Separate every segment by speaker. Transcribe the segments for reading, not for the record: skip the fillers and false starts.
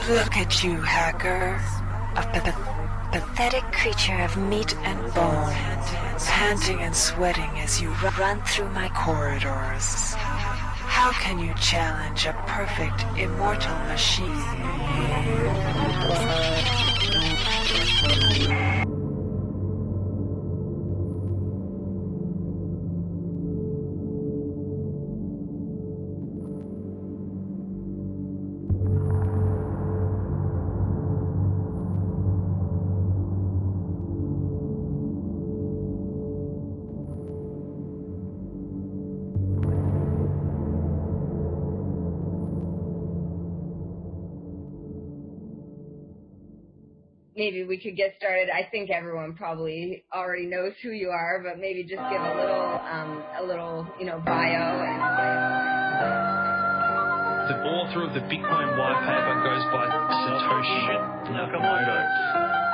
Speaker 1: Look at you, hacker. A pathetic creature of meat and bone, panting and sweating as you run through my corridors. How can you challenge a perfect, immortal machine?
Speaker 2: Maybe we could get started. I think everyone probably already knows who you are, but maybe just give a little, bio.
Speaker 3: The author of the Bitcoin white paper goes by Satoshi Nakamoto,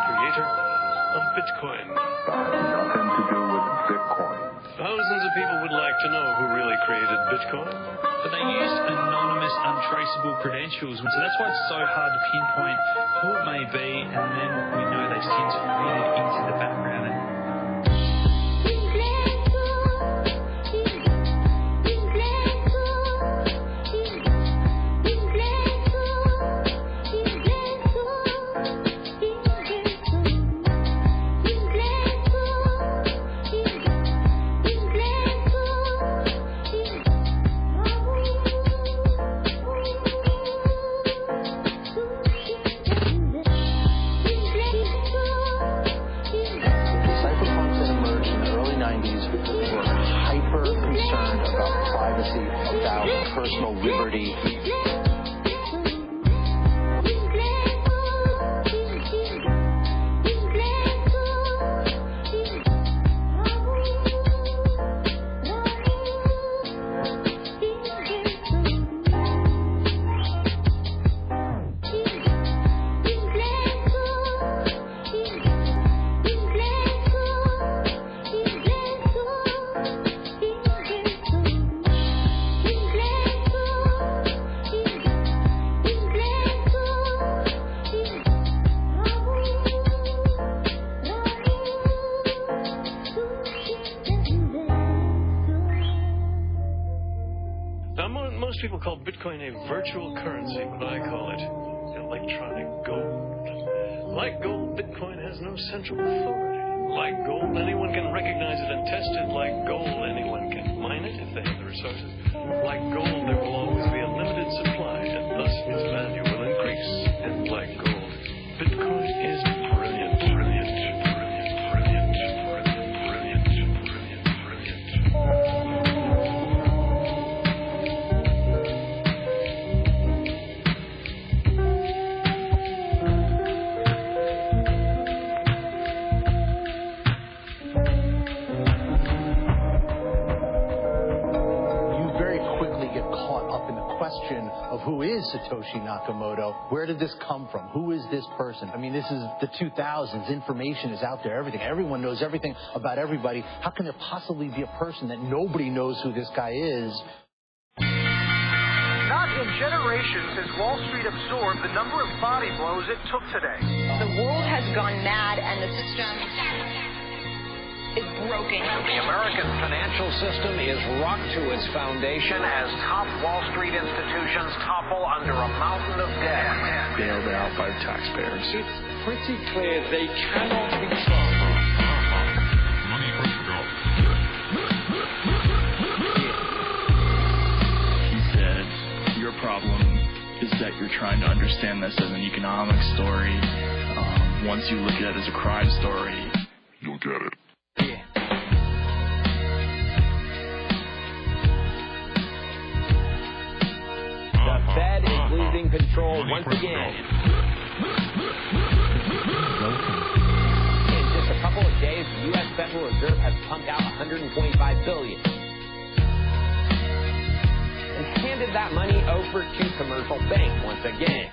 Speaker 3: creator of Bitcoin.
Speaker 4: Nothing to do with Bitcoin.
Speaker 5: Thousands of people would like to know who really created Bitcoin.
Speaker 3: But they used anonymous, untraceable credentials, so that's why it's so hard to pinpoint who it may be, and then we know they since faded into the background.
Speaker 4: About personal liberty.
Speaker 5: Most people call Bitcoin a virtual currency, but I call it electronic gold. Like gold, Bitcoin has no central authority. Like gold, anyone can recognize it and test it. Like gold, anyone can mine it if they have the resources. Like gold, there will always be a limited supply, and thus its value will increase. And like gold, Bitcoin is brilliant, brilliant, brilliant, brilliant, brilliant, brilliant, brilliant, brilliant.
Speaker 6: Of who is Satoshi Nakamoto? Where did this come from? Who is this person? I mean, this is the 2000s. Information is out there, everything. Everyone knows everything about everybody. How can there possibly be a person that nobody knows who this guy is?
Speaker 7: Not in generations has Wall Street absorbed the number of body blows it took today.
Speaker 8: The world has gone mad and the system is broken.
Speaker 7: The American financial system is rocked to its foundation as top Wall Street institutions topple under a mountain of debt.
Speaker 5: Bailed out by the taxpayers.
Speaker 9: It's pretty clear they cannot be trusted.
Speaker 10: Money first to go.
Speaker 11: He said, your problem is that you're trying to understand this as an economic story. Once you look at it as a crime story,
Speaker 10: you'll get it.
Speaker 7: The Fed is losing control once again. In just a couple of days, the U.S. Federal Reserve has pumped out $125 billion and handed that money over to commercial banks once again.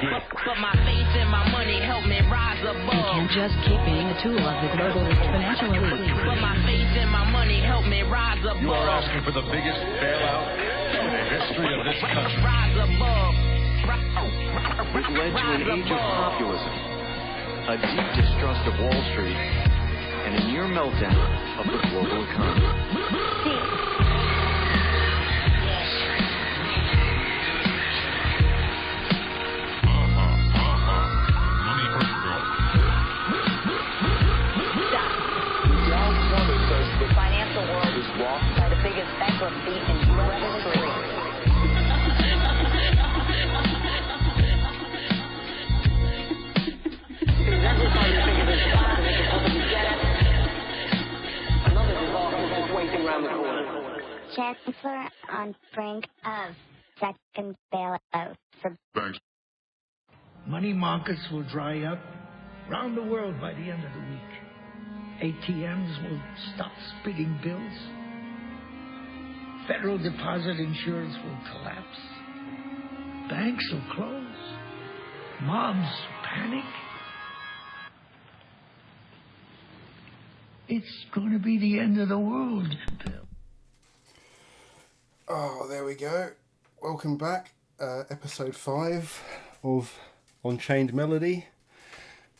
Speaker 12: But my faith and my money help me rise above.
Speaker 13: You can't just keep being a tool of the globalist financial elite.
Speaker 12: But my faith and my money help me rise above.
Speaker 14: You are asking for the biggest bailout in the history of this country.
Speaker 12: Rise above.
Speaker 15: It led to an age of populism, a deep distrust of Wall Street, and a near meltdown of the global economy.
Speaker 8: By the biggest bankruptcy in U.S. history. Everybody figured this out and they could probably get it. Another disaster is waiting around the corner.
Speaker 16: Chancellor on brink of second bailout for
Speaker 10: Thanks.
Speaker 17: Money markets will dry up around the world by the end of the week. ATMs will stop spitting bills. Federal deposit insurance will collapse. Banks will close. Mobs panic. It's going to be the end of the world, Bill.
Speaker 18: Oh, there we go. Welcome back. Episode 5 of On-Chained Melody.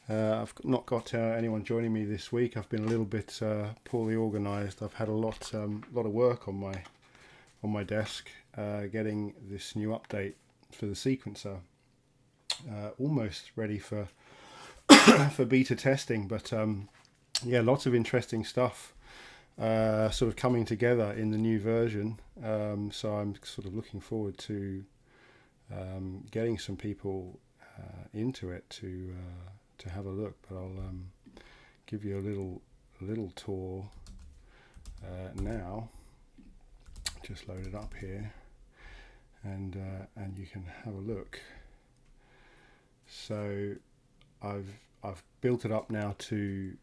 Speaker 18: I've not got anyone joining me this week. I've been a little bit poorly organised. I've had a lot of work on my desk, getting this new update for the sequencer, almost ready for for beta testing. But yeah, lots of interesting stuff sort of coming together in the new version. So I'm sort of looking forward to getting some people into it to have a look. But I'll give you a little tour now. Just load it up here, and you can have a look. So I've built it up now to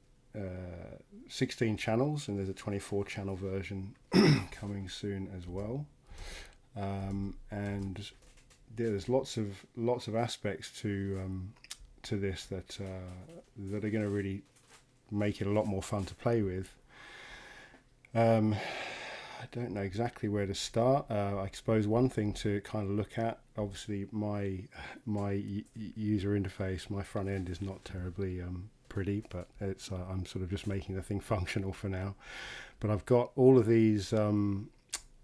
Speaker 18: 16 channels, and there's a 24 channel version coming soon as well. And there's lots of aspects to this that are going to really make it a lot more fun to play with. I don't know exactly where to start. I suppose one thing to kind of look at, obviously my user interface, my front end is not terribly pretty, but it's I'm sort of just making the thing functional for now. But I've got all of these, all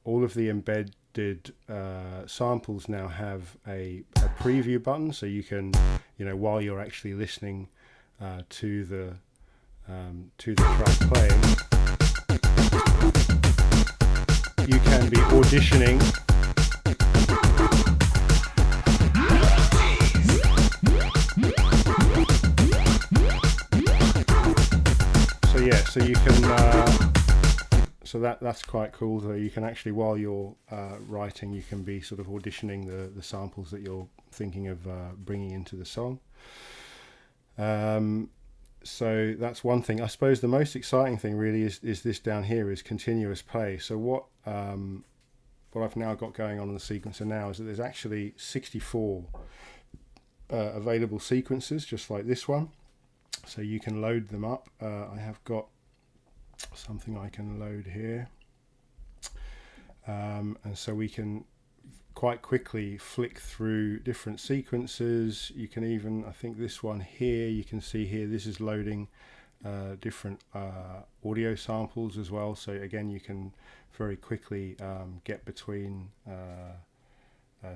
Speaker 18: of the embedded samples now have a preview button, so you can, while you're actually listening to the track playing, you can be auditioning so you can so that's quite cool. So you can actually, while you're writing, you can be sort of auditioning the samples that you're thinking of bringing into the song. So that's one thing. I suppose the most exciting thing really is this down here, is continuous play. So what I've now got going on in the sequencer now is that there's actually 64 available sequences, just like this one. So you can load them up. I have got something I can load here. And so we can quite quickly flick through different sequences. You can even, I think this one here, you can see here, this is loading different audio samples as well. So again, you can very quickly get between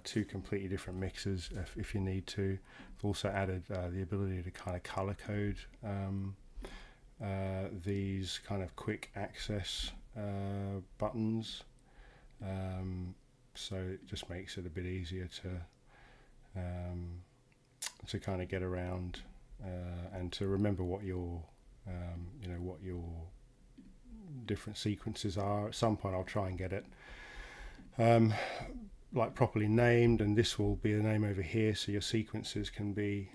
Speaker 18: two completely different mixes if you need to. I've also added the ability to kind of color code these kind of quick access buttons. So it just makes it a bit easier to kind of get around and to remember what your what your different sequences are. At some point I'll try and get it like properly named, and this will be the name over here, so your sequences can be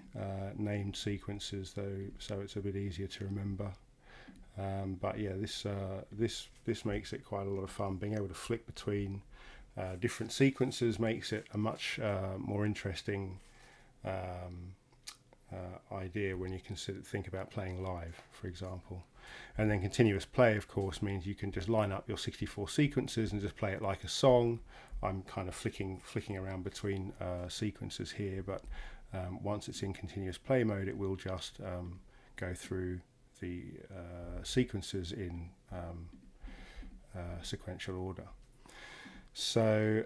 Speaker 18: named sequences, though, so it's a bit easier to remember. But yeah, this makes it quite a lot of fun. Being able to flick between different sequences makes it a much more interesting idea when you think about playing live, for example. And then continuous play, of course, means you can just line up your 64 sequences and just play it like a song. I'm kind of flicking around between sequences here, but once it's in continuous play mode, it will just go through the sequences in sequential order. So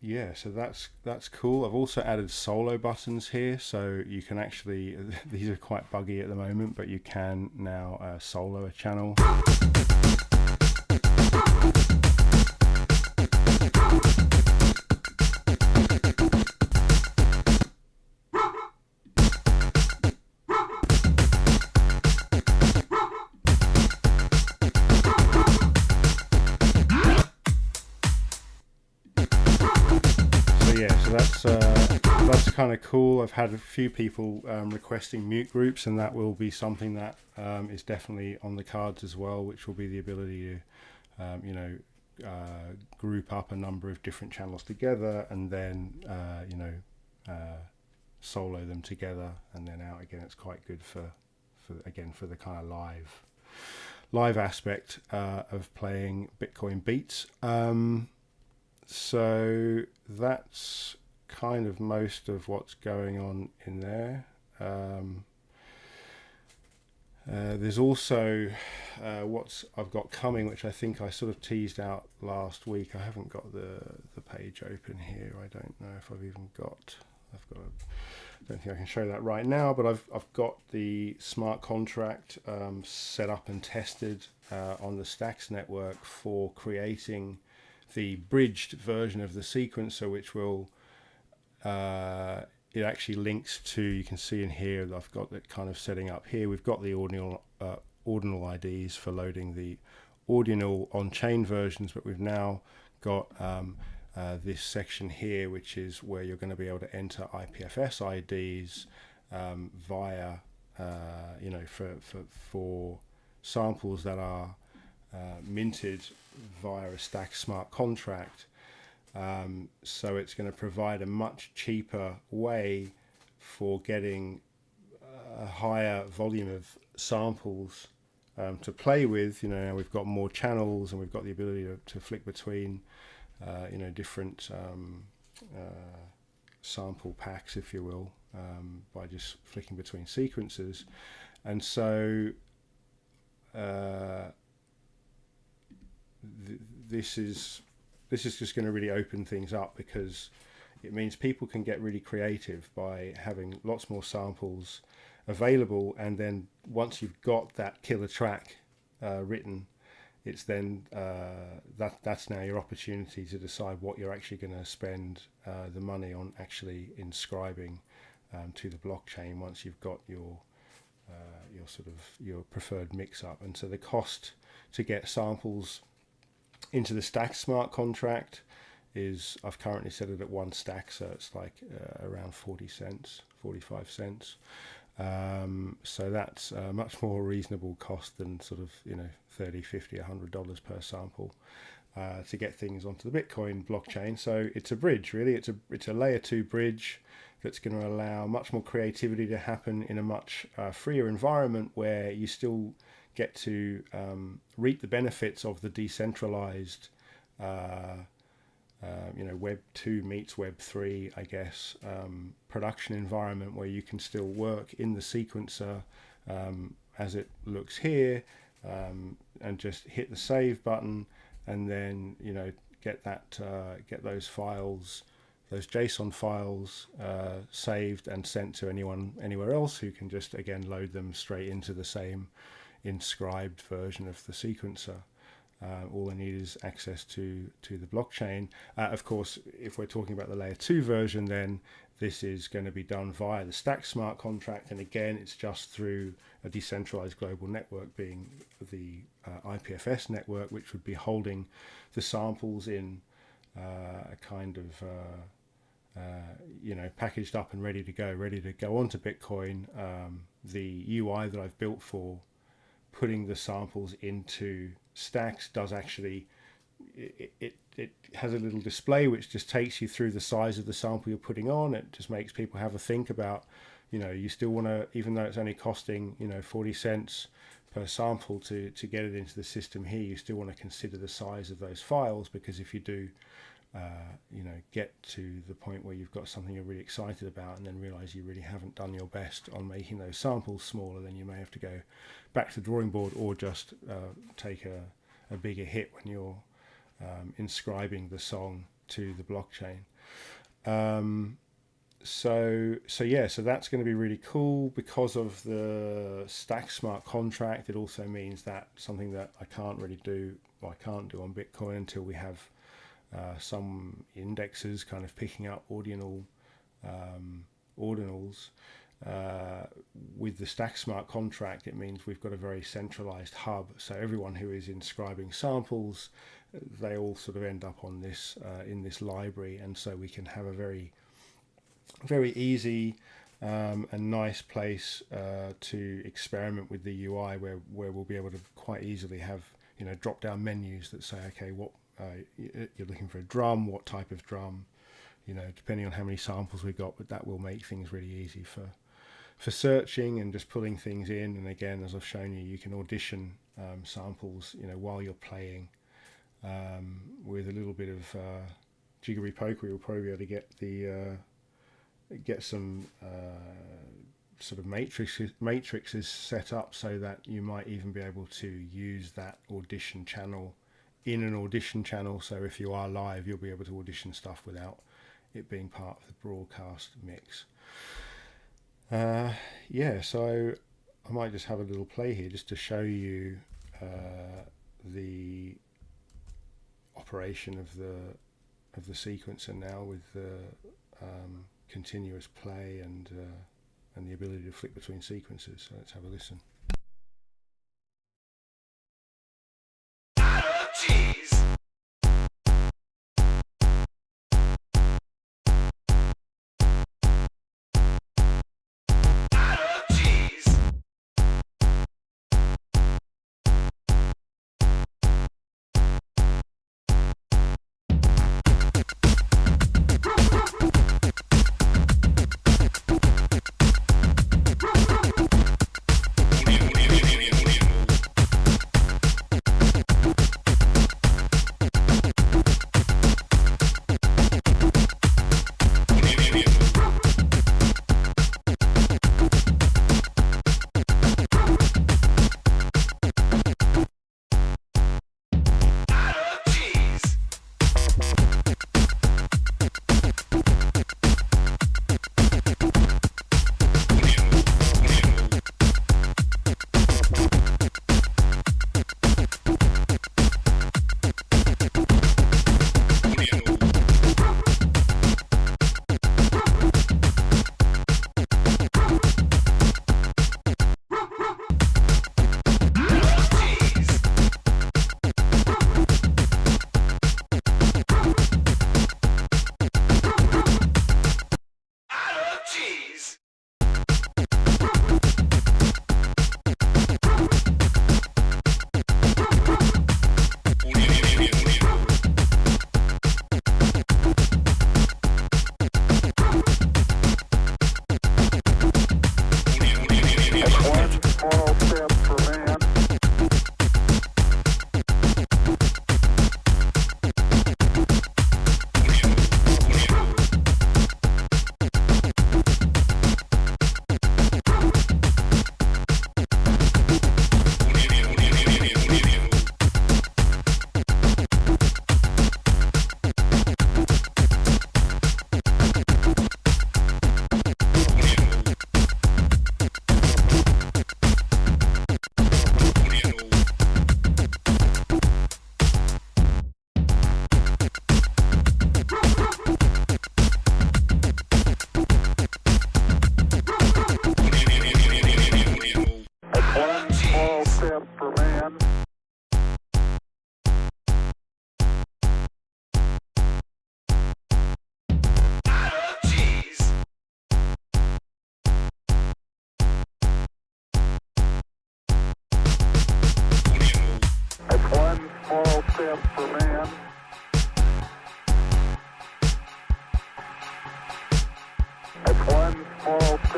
Speaker 18: yeah, so that's cool. I've also added solo buttons here, so you can actually, these are quite buggy at the moment, but you can now solo a channel. That's kind of cool. I've had a few people requesting mute groups, and that will be something that is definitely on the cards as well, which will be the ability to group up a number of different channels together and then solo them together and then out again. It's quite good for the kind of live aspect of playing Bitcoin beats. So that's kind of most of what's going on in there. There's also what I've got coming, which I think I sort of teased out last week. I haven't got the page open here. I don't know if I've even got. I don't think I can show that right now, but I've got the smart contract set up and tested on the Stacks network for creating the bridged version of the sequencer, which will it actually links to, you can see in here that I've got that kind of setting up here. We've got the ordinal IDs for loading the ordinal on-chain versions, but we've now got this section here, which is where you're going to be able to enter IPFS IDs via for samples that are minted via a Stack smart contract. So it's going to provide a much cheaper way for getting a higher volume of samples to play with. We've got more channels and we've got the ability to flick between different sample packs, if you will, by just flicking between sequences. And so this is just going to really open things up, because it means people can get really creative by having lots more samples available, and then once you've got that killer track written, it's then that's now your opportunity to decide what you're actually going to spend the money on actually inscribing to the blockchain once you've got your preferred mix up. And so the cost to get samples into the Stack smart contract is, I've currently set it at 1 stack, so it's like around 45 cents. So that's a much more reasonable cost than sort of $30, $50, $100 per sample to get things onto the Bitcoin blockchain. So it's a bridge, really. It's a layer 2 bridge that's going to allow much more creativity to happen in a much freer environment, where you still get to reap the benefits of the decentralized Web 2 meets Web 3, I guess, production environment, where you can still work in the sequencer as it looks here, and just hit the save button, and then get those files, those JSON files, saved and sent to anyone anywhere else who can just again load them straight into the same inscribed version of the sequencer. All they need is access to the blockchain. Of course, if we're talking about the layer 2 version, then this is going to be done via the Stack smart contract, and again it's just through a decentralized global network, being the IPFS network, which would be holding the samples in a kind of packaged up and ready to go onto Bitcoin. The UI that I've built for putting the samples into Stacks does actually, it it has a little display which just takes you through the size of the sample you're putting on. It just makes people have a think about, you still want to, even though it's only costing 40 cents per sample to get it into the system here, you still want to consider the size of those files, because if you do get to the point where you've got something you're really excited about and then realize you really haven't done your best on making those samples smaller, then you may have to go back to the drawing board, or just take a bigger hit when you're inscribing the song to the blockchain. So that's going to be really cool. Because of the stack smart contract, it also means that something that I can't do on Bitcoin until we have some indexes kind of picking up ordinals. With the stack smart contract, it means we've got a very centralized hub, so everyone who is inscribing samples, they all sort of end up on this in this library, and so we can have a very easy and nice place to experiment with the UI, where we'll be able to quite easily have drop down menus that say, okay, what you're looking for a drum, what type of drum, depending on how many samples we've got. But that will make things really easy for searching and just pulling things in. And again, as I've shown you, you can audition samples while you're playing. With a little bit of jiggery pokery, you'll probably be able to get some sort of matrices set up, so that you might even be able to use that audition channel in an audition channel. So if you are live, you'll be able to audition stuff without it being part of the broadcast mix. So I might just have a little play here just to show you the operation of the sequencer now, with the continuous play and the ability to flick between sequences. So let's have a listen.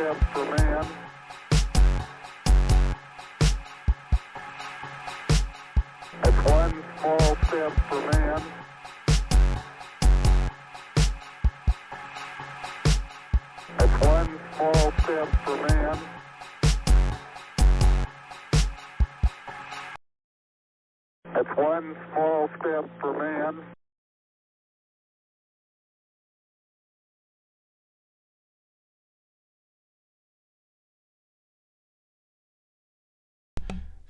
Speaker 19: step for man. That's one small step for man. That's one small step for man. That's one small step for man.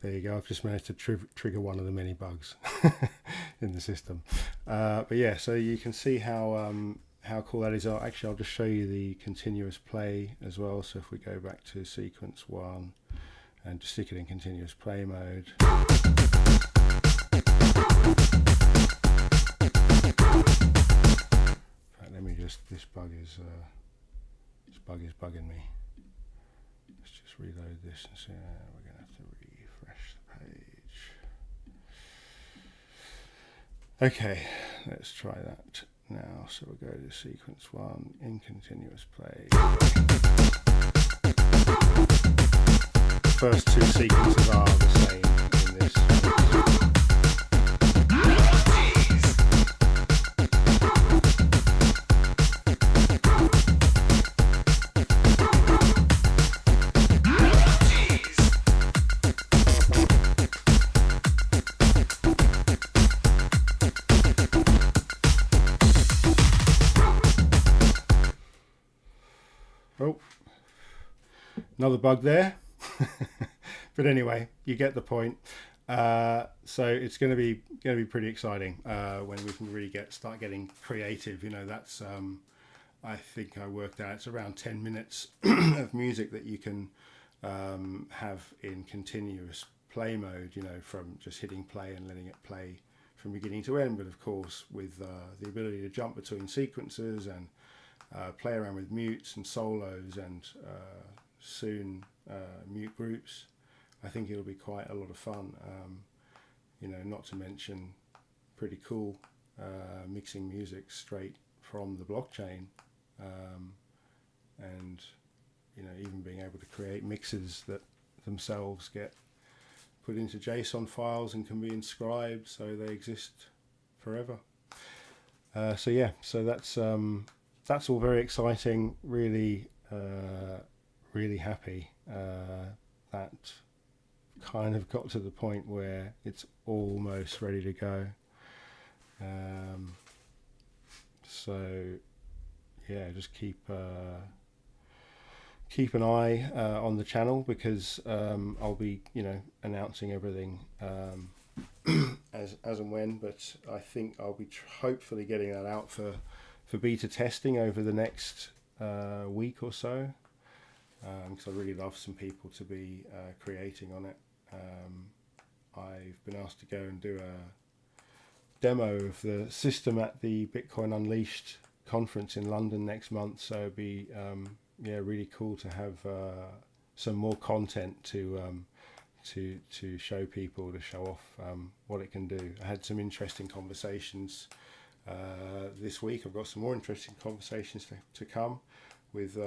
Speaker 18: There you go. I've just managed to trigger one of the many bugs in the system. But yeah, so you can see how cool that is. Actually, I'll just show you the continuous play as well. So if we go back to sequence 1 and just stick it in continuous play mode. Let me just, this bug is bugging me. Let's just reload this and see. We're going to have to refresh the page. Okay, let's try that now. So we'll go to sequence 1 in continuous play. The first two sequences are the same in this. Oh, another bug there. But anyway, you get the point. So it's going to be pretty exciting when we can really start getting creative. You know, that's I think I worked out it's around 10 minutes of music that you can have in continuous play mode. You know, from just hitting play and letting it play from beginning to end. But of course, with the ability to jump between sequences and play around with mutes and solos and soon mute groups, I think it'll be quite a lot of fun. You know, not to mention pretty cool mixing music straight from the blockchain, and you know, even being able to create mixes that themselves get put into JSON files and can be inscribed so they exist forever. So yeah, so that's all very exciting. Really really happy that kind of got to the point where it's almost ready to go. So yeah, just keep an eye on the channel, because I'll be, you know, announcing everything as and when, but I think I'll be hopefully getting that out for beta testing over the next week or so, because I really love some people to be creating on it. I've been asked to go and do a demo of the system at the Bitcoin Unleashed conference in London next month, so it'd be yeah, really cool to have some more content to show people, to show off what it can do. I had some interesting conversations this week. I've got some more interesting conversations to come with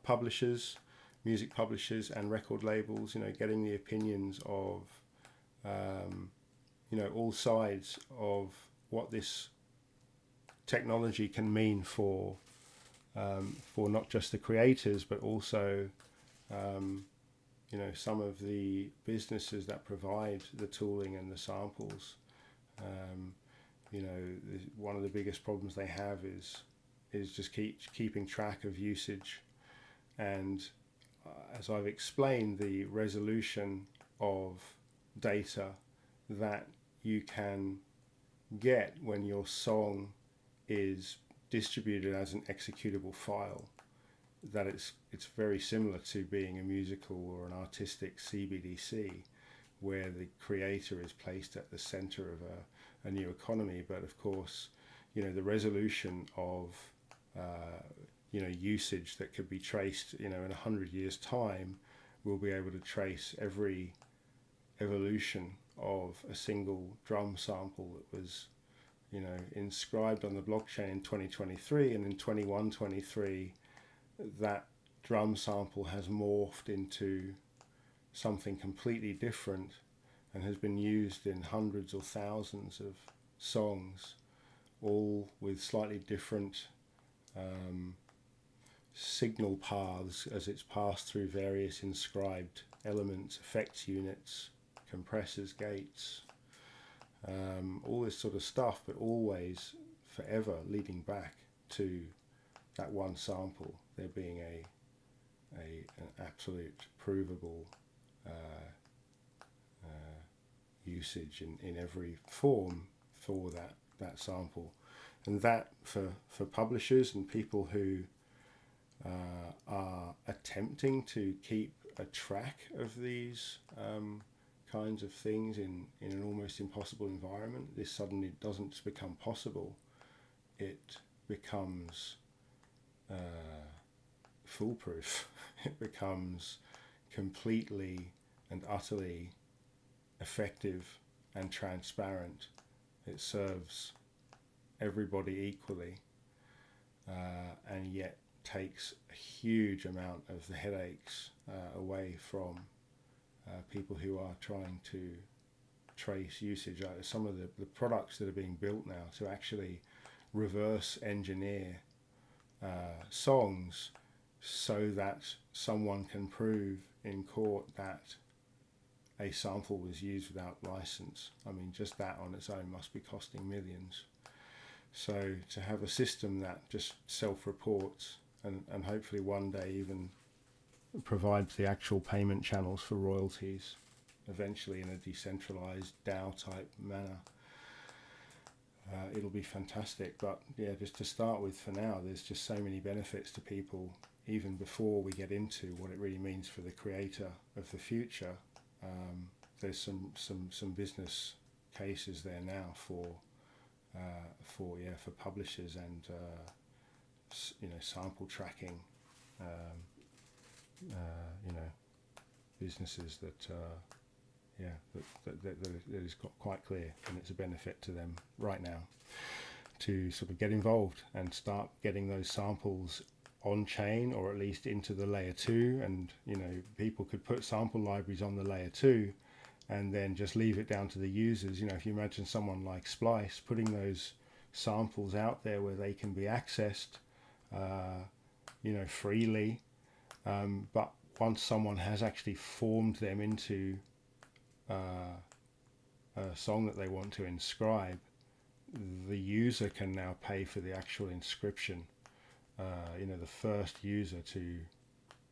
Speaker 18: publishers, music publishers and record labels, you know, getting the opinions of you know, all sides of what this technology can mean for not just the creators, but also you know, some of the businesses that provide the tooling and the samples. You know, one of the biggest problems they have is just keeping track of usage, and as I've explained, the resolution of data that you can get when your song is distributed as an executable file, that it's very similar to being a musical or an artistic CBDC, where the creator is placed at the center of a new economy. But of course, you know, the resolution of you know, usage that could be traced, you know, in 100 years time, we'll be able to trace every evolution of a single drum sample that was, you know, inscribed on the blockchain in 2023, and in 2123 that drum sample has morphed into something completely different and has been used in hundreds or thousands of songs, all with slightly different signal paths as it's passed through various inscribed elements, effects units, compressors, gates, all this sort of stuff, but always forever leading back to that one sample, there being an absolute provable usage in every form for that sample. And that for publishers and people who are attempting to keep a track of these kinds of things in an almost impossible environment, this suddenly doesn't just become possible, it becomes foolproof. It becomes completely and utterly effective and transparent. It serves everybody equally, and yet takes a huge amount of the headaches away from people who are trying to trace usage. Some of the products that are being built now to actually reverse engineer songs so that someone can prove in court that a sample was used without license. I mean, just that on its own must be costing millions. So to have a system that just self-reports and hopefully one day even provides the actual payment channels for royalties, eventually in a decentralized DAO type manner, it'll be fantastic. But yeah, just to start with for now, there's just so many benefits to people even before we get into what it really means for the creator of the future. There's some business cases there now for publishers and sample tracking, businesses that is quite clear, and it's a benefit to them right now to sort of get involved and start getting those samples on chain, or at least into the layer 2. And people could put sample libraries on the layer 2 and then just leave it down to the users. If you imagine someone like Splice putting those samples out there where they can be accessed freely, but once someone has actually formed them into a song that they want to inscribe, the user can now pay for the actual inscription. The first user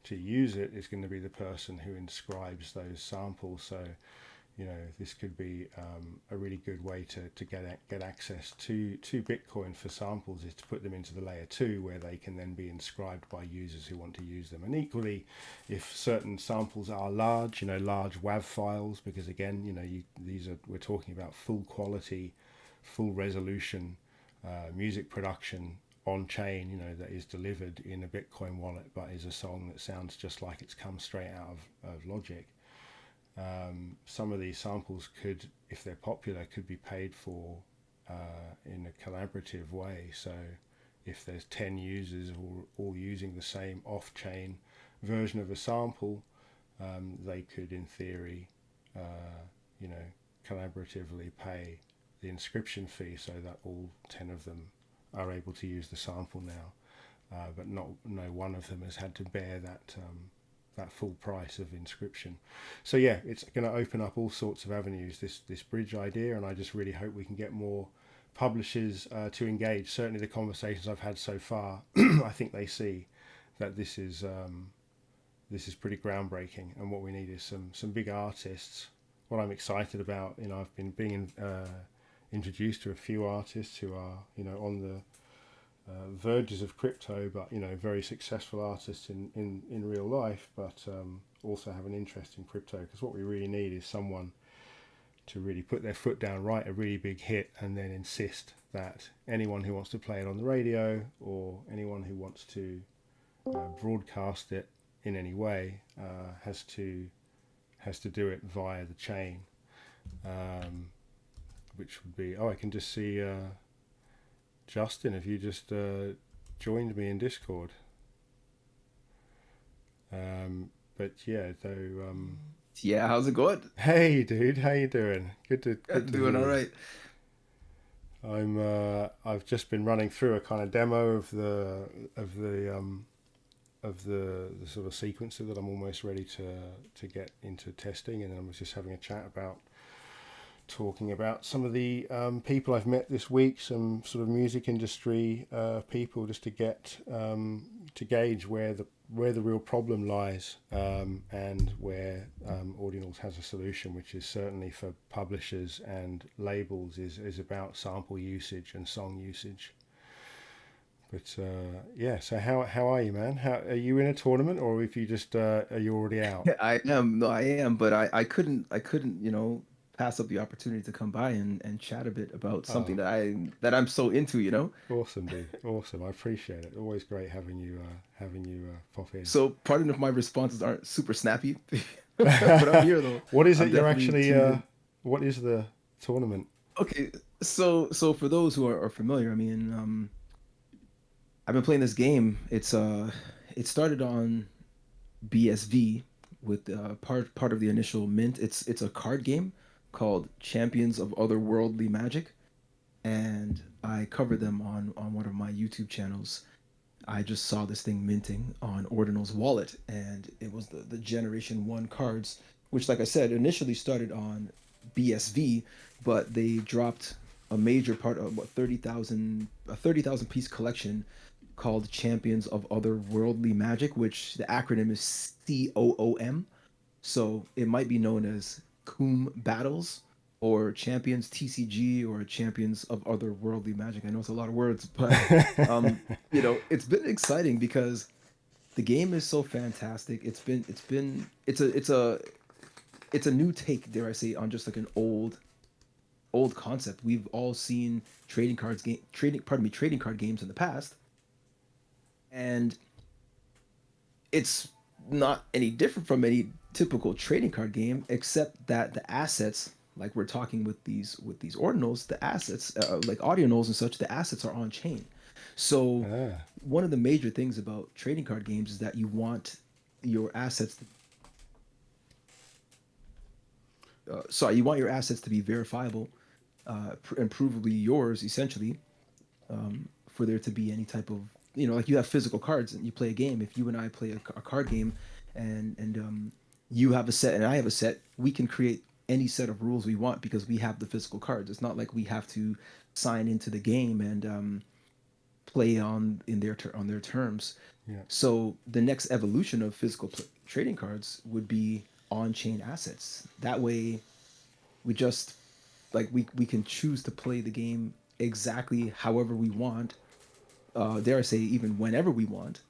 Speaker 18: to use it is going to be the person who inscribes those samples. So this could be a really good way to get access to Bitcoin for samples, is to put them into the layer 2 where they can then be inscribed by users who want to use them. And equally, if certain samples are large, large WAV files, because again, we're talking about full quality, full resolution music production on chain, that is delivered in a Bitcoin wallet, but is a song that sounds just like it's come straight out of Logic. Some of these samples could, if they're popular, could be paid for in a collaborative way. So if there's 10 users all using the same off-chain version of a sample, they could, in theory, collaboratively pay the inscription fee so that all 10 of them are able to use the sample now, but no one of them has had to bear that full price of inscription. So yeah, it's going to open up all sorts of avenues, this bridge idea, and I just really hope we can get more publishers to engage. Certainly the conversations I've had so far, I think they see that this is pretty groundbreaking, and what we need is some big artists. What I'm excited about, I've been being introduced to a few artists who are on the verges of crypto, but very successful artists in real life, but also have an interest in crypto, because what we really need is someone to really put their foot down, write a really big hit, and then insist that anyone who wants to play it on the radio, or anyone who wants to broadcast it in any way, has to do it via the chain, which would be, I can just see Justin, if you just joined me in Discord. But yeah, so
Speaker 20: yeah, how's it going?
Speaker 18: Hey, dude, how you doing?
Speaker 20: I'm doing all right.
Speaker 18: I've just been running through a kind of demo of the sort of sequencer that I'm almost ready to get into testing, and then I was just having a chat about talking about some of the people I've met this week, some sort of music industry people, just to get to gauge where the real problem lies, and where Ordinals has a solution, which is certainly for publishers and labels is about sample usage and song usage. But yeah, so how are you, man? How are you in a tournament, or if you just are you already out?
Speaker 20: I am. No, I am, but I couldn't pass up the opportunity to come by and chat a bit about something that I'm so into.
Speaker 18: Awesome, dude. Awesome. I appreciate it. Always great having you pop in.
Speaker 20: So pardon if my responses aren't super snappy, but I'm here though.
Speaker 18: What is it you're actually what is the tournament?
Speaker 20: Okay, so for those who are familiar, I mean, I've been playing this game. It started on BSV with part of the initial mint. It's a card game called Champions of Otherworldly Magic, and I cover them on one of my YouTube channels. I just saw this thing minting on Ordinal's wallet, and it was the Generation 1 cards, which, like I said, initially started on BSV, but they dropped a major part of a 30,000 piece collection called Champions of Otherworldly Magic, which the acronym is COOM. So it might be known as COOM Battles, or Champions TCG, or Champions of Otherworldly Magic. I know it's a lot of words, but it's been exciting because the game is so fantastic. It's a new take, dare I say, on just like an old concept. We've all seen trading card games in the past, and it's not any different from any typical trading card game, except that the assets, like we're talking with these ordinals, the assets like Audionals and such, the assets are on chain. So one of the major things about trading card games is that you want your assets to be verifiable, and provably yours, essentially, for there to be any type of, like you have physical cards and you play a game. If you and I play a card game, and you have a set and I have a set, we can create any set of rules we want because we have the physical cards. It's not like we have to sign into the game and play on their terms.
Speaker 18: Yeah.
Speaker 20: So the next evolution of physical trading cards would be on-chain assets. That way, we just we can choose to play the game exactly however we want. Dare I say, even whenever we want.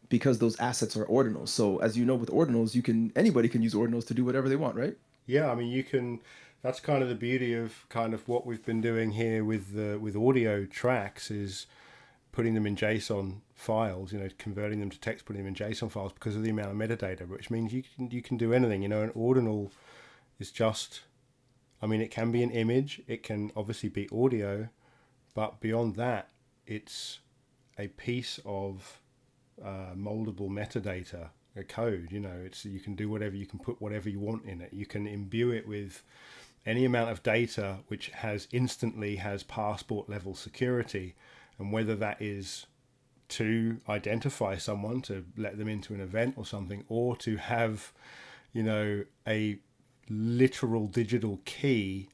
Speaker 20: Because those assets are ordinals. So as you know, with ordinals, anybody can use ordinals to do whatever they want, right?
Speaker 18: Yeah, I mean, you can. That's kind of the beauty of kind of what we've been doing here with audio tracks, is putting them in JSON files. Converting them to text, putting them in JSON files because of the amount of metadata, which means you can do anything. An ordinal is just. I mean, it can be an image. It can obviously be audio, but beyond that, it's a piece of moldable metadata, a code. You can do whatever, you can put whatever you want in it. You can imbue it with any amount of data which instantly has passport level security, and whether that is to identify someone, to let them into an event or something, or to have a literal digital key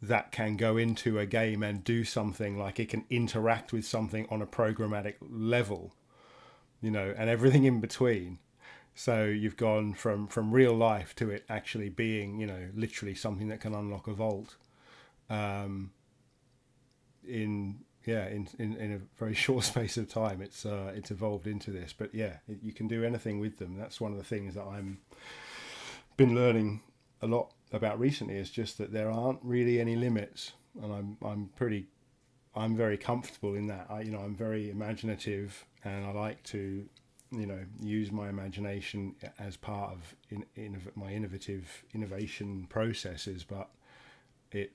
Speaker 18: that can go into a game and do something, like it can interact with something on a programmatic level, and everything in between. So you've gone from real life to it actually being, literally something that can unlock a vault, in a very short space of time. It's evolved into this, but you can do anything with them. That's one of the things that I'm been learning a lot about recently, is just that there aren't really any limits, and I'm very comfortable in that. I'm very imaginative, and I like to use my imagination as part of my innovation processes, but I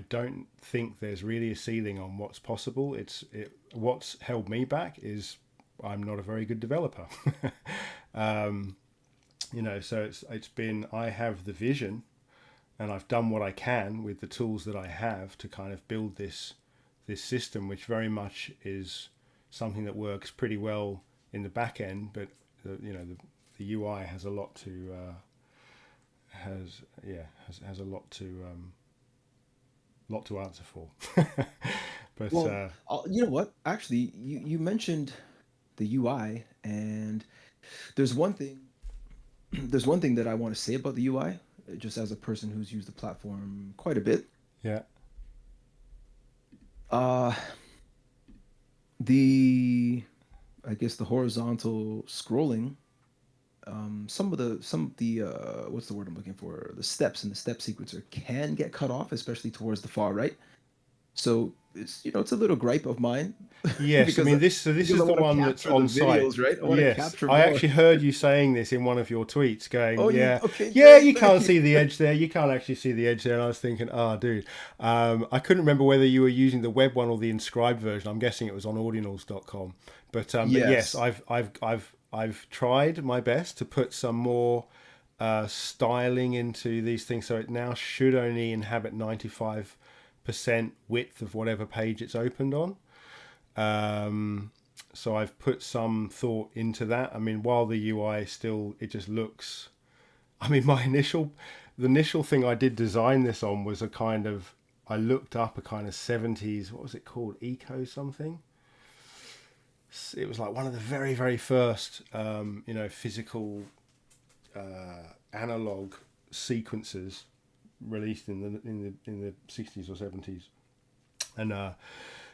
Speaker 18: don't think there's really a ceiling on what's possible. What's held me back is I'm not a very good developer. So it's been, I have the vision, and I've done what I can with the tools that I have to kind of build this system, which very much is something that works pretty well in the back end, but the UI has a lot to has a lot to answer for. But
Speaker 20: you know what? Actually, you mentioned the UI, and there's one thing that I want to say about the UI, just as a person who's used the platform quite a bit.
Speaker 18: Yeah.
Speaker 20: I guess the horizontal scrolling, some of the what's the word I'm looking for? The steps in the step sequencer can get cut off, especially towards the far right. So it's a little gripe of mine.
Speaker 18: Yes, I mean this is the one that's on site,
Speaker 20: videos, right?
Speaker 18: Yes, I actually heard you saying this in one of your tweets, going, you can't see the edge there. You can't actually see the edge there. And I was thinking, dude, I couldn't remember whether you were using the web one or the inscribed version. I'm guessing it was on ordinals.com. But yes, I've tried my best to put some more styling into these things, so it now should only inhabit 95% width of whatever page it's opened on. So I've put some thought into that. I mean, while the UI still, it just looks, I mean, the initial thing I did design this on was I looked up a kind of 70s, what was it called? Eco something. It was like one of the very, very first, physical, analog sequences released in the 60s or 70s, and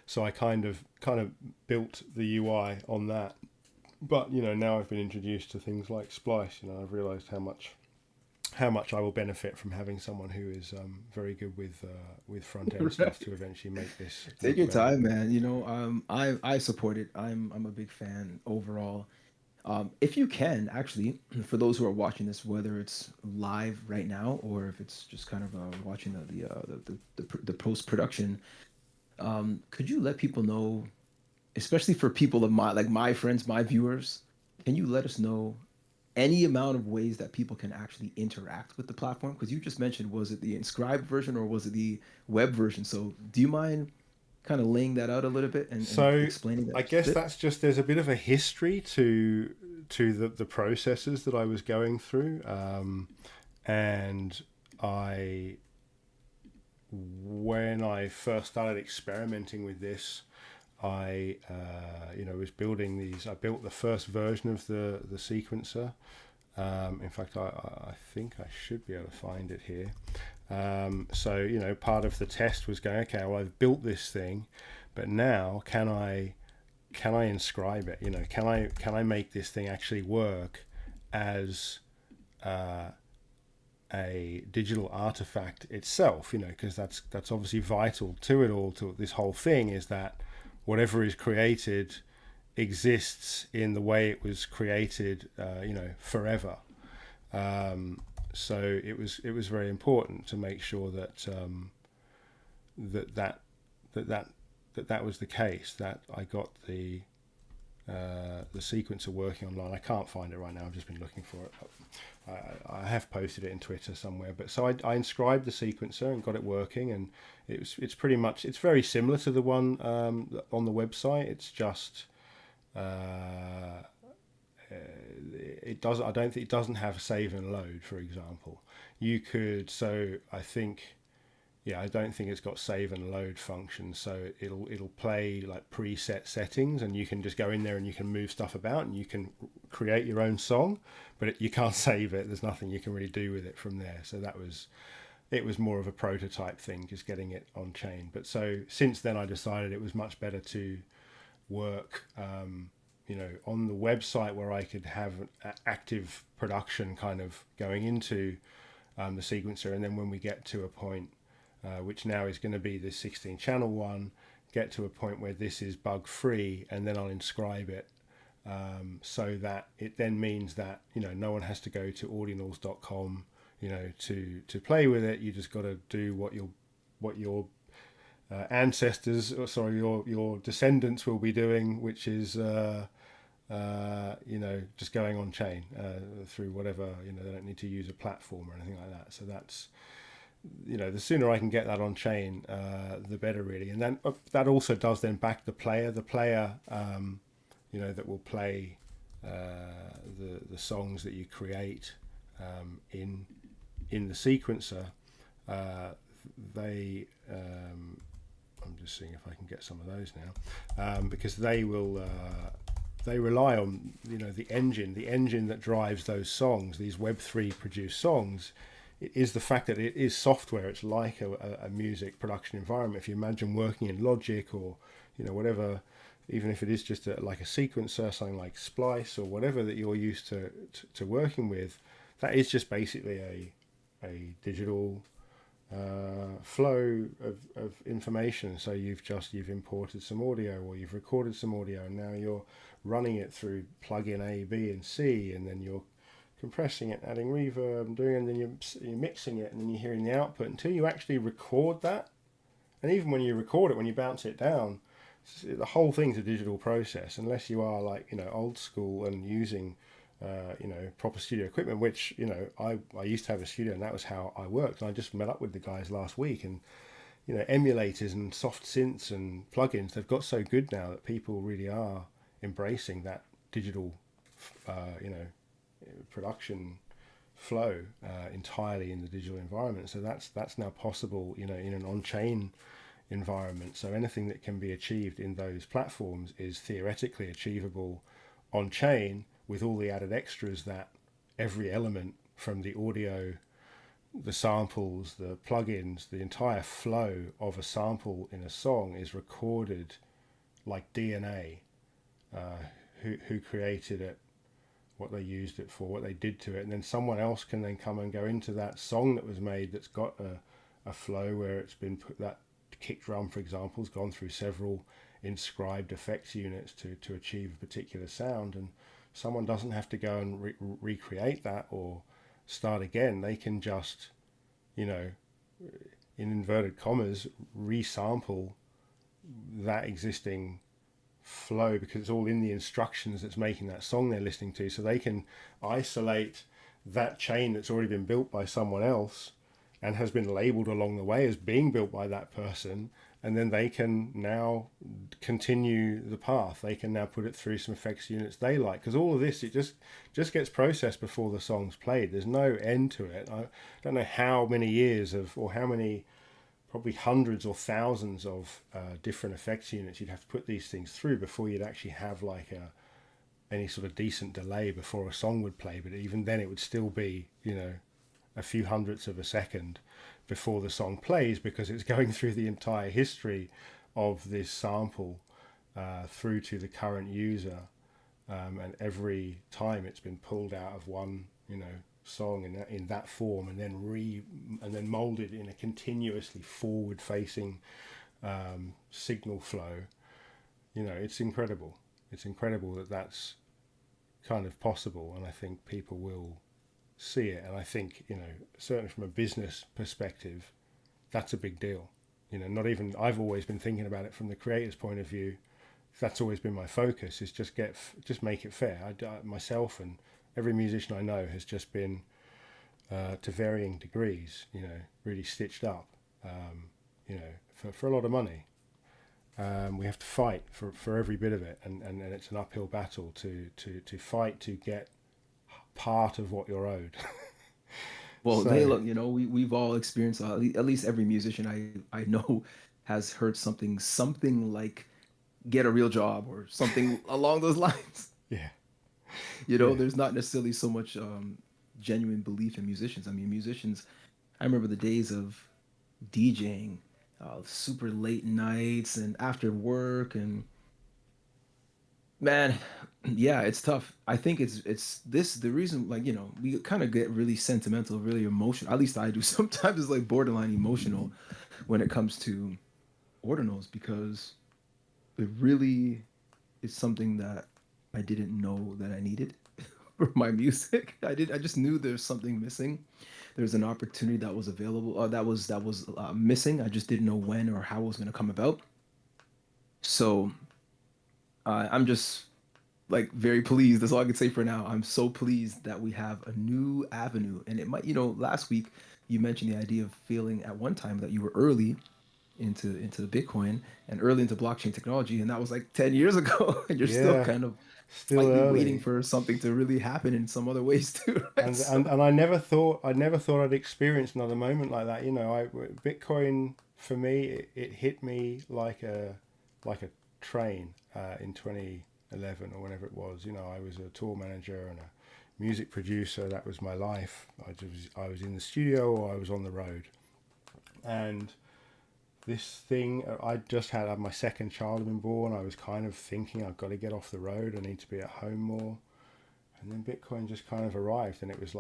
Speaker 18: so I kind of built the UI on that. But now I've been introduced to things like Splice. I've realized how much I will benefit from having someone who is very good with front end stuff to eventually make this.
Speaker 20: Take your time, man. I support it. I'm a big fan overall. If you can, actually, for those who are watching this, whether it's live right now or if it's just kind of watching the post production, could you let people know, especially for people of my friends, my viewers, can you let us know any amount of ways that people can actually interact with the platform? Because you just mentioned, was it the inscribed version or was it the web version? So do you mind kind of laying that out a little bit and explaining that?
Speaker 18: I guess that's just, there's a bit of a history to the processes that I was going through, and when I first started experimenting with this, I was building these. I built the first version of the sequencer. In fact, I think I should be able to find it here. So part of the test was going, okay, well, I've built this thing, but now can I inscribe it? Can I make this thing actually work as a digital artifact itself? Because that's obviously vital to it all. To this whole thing is that whatever is created exists in the way it was created, forever. So it was very important to make sure that that was the case, that I got the sequencer working online. I can't find it right now. I've just been looking for it. I have posted it in Twitter somewhere. But so I inscribed the sequencer and got it working, and it's pretty much, it's very similar to the one on the website. It's just it doesn't. I don't think it doesn't have save and load, for example. You could, so I think, I don't think it's got save and load functions. So it'll play like preset settings, and you can just go in there and you can move stuff about, and you can create your own song, but you can't save it. There's nothing you can really do with it from there. So it was more of a prototype thing, just getting it on chain. But so since then, I decided it was much better to work, on the website, where I could have an active production kind of going into the sequencer, and then when we get to a point, which now is going to be the 16 channel one, get to a point where this is bug free, and then I'll inscribe it, so that it then means that no one has to go to ordinals.com to play with it. You just got to do what your ancestors, your descendants will be doing, which is just going on chain through whatever, they don't need to use a platform or anything like that. So that's, the sooner I can get that on chain, the better, really. And then that also does then back the player, that will play the songs that you create in the sequencer. I'm just seeing if I can get some of those now, because they will. They rely on the engine that drives those songs, these Web3 produced songs. It is the fact that it is software. It's like a music production environment. If you imagine working in Logic or whatever, even if it is just like a sequencer, something like Splice or whatever that you're used to working with, that is just basically a digital flow of information. So you've imported some audio, or you've recorded some audio, and now you're running it through plugin A, B, and C, and then you're compressing it, adding reverb, and then you're mixing it, and then you're hearing the output until you actually record that. And even when you record it, when you bounce it down, the whole thing's a digital process, unless you are like old school and using proper studio equipment, which I used to have a studio, and that was how I worked. And I just met up with the guys last week, and emulators and soft synths and plugins, they've got so good now that people really are embracing that digital production flow entirely in the digital environment. So that's now possible in an on-chain environment. So anything that can be achieved in those platforms is theoretically achievable on chain, with all the added extras that every element, from the audio, the samples, the plugins, the entire flow of a sample in a song is recorded like DNA. Who created it, what they used it for, what they did to it, and then someone else can then come and go into that song that was made, that's got a flow where it's been put, that kick drum, for example, has gone through several inscribed effects units to achieve a particular sound, and someone doesn't have to go and recreate that or start again. They can just, in inverted commas, resample that existing flow, because it's all in the instructions that's making that song they're listening to. So they can isolate that chain that's already been built by someone else and has been labeled along the way as being built by that person, and then they can now continue the path. They can now put it through some effects units they like, because all of this, it just gets processed before the song's played. There's no end to it. I don't know how many years or how many, probably hundreds or thousands of different effects units you'd have to put these things through before you'd actually have like any sort of decent delay before a song would play. But even then it would still be a few hundredths of a second before the song plays, because it's going through the entire history of this sample through to the current user, and every time it's been pulled out of one song in that form, and then molded in a continuously forward facing signal flow. It's incredible. It's incredible that that's kind of possible, and I think people will see it. And I think certainly from a business perspective, that's a big deal. I've always been thinking about it from the creator's point of view. That's always been my focus, is just make it fair. Myself and every musician I know has just been to varying degrees really stitched up for a lot of money. We have to fight for every bit of it, and it's an uphill battle to fight to get part of what you're owed.
Speaker 20: Well, hey, look, we've all experienced, at least every musician I know has heard something like get a real job or something along those lines.
Speaker 18: Yeah.
Speaker 20: There's not necessarily so much genuine belief in musicians. I mean, I remember the days of DJing, super late nights and after work, and man, yeah, it's tough. I think it's the reason, we kind of get really sentimental, really emotional. At least I do. Sometimes it's like borderline emotional when it comes to ordinals, because it really is something that I didn't know that I needed for my music. I just knew there's something missing. There's an opportunity that was available, that was missing. I just didn't know when or how it was going to come about. So I'm just like very pleased. That's all I can say for now. I'm so pleased that we have a new avenue. And it might, last week you mentioned the idea of feeling at one time that you were early into the Bitcoin and early into blockchain technology, and that was like 10 years ago, and you're still
Speaker 18: Yeah,
Speaker 20: kind of
Speaker 18: still
Speaker 20: slightly waiting
Speaker 18: early.
Speaker 20: for something to really happen in some other ways too. Right?
Speaker 18: And I never thought I'd experience another moment like that. Bitcoin for me, it hit me like a train in 2011 or whenever it was. I was a tour manager and a music producer. That was my life. I was in the studio or I was on the road, and this thing, I just had my second child had been born. I was kind of thinking I've got to get off the road. I need to be at home more. And then Bitcoin just kind of arrived, and it was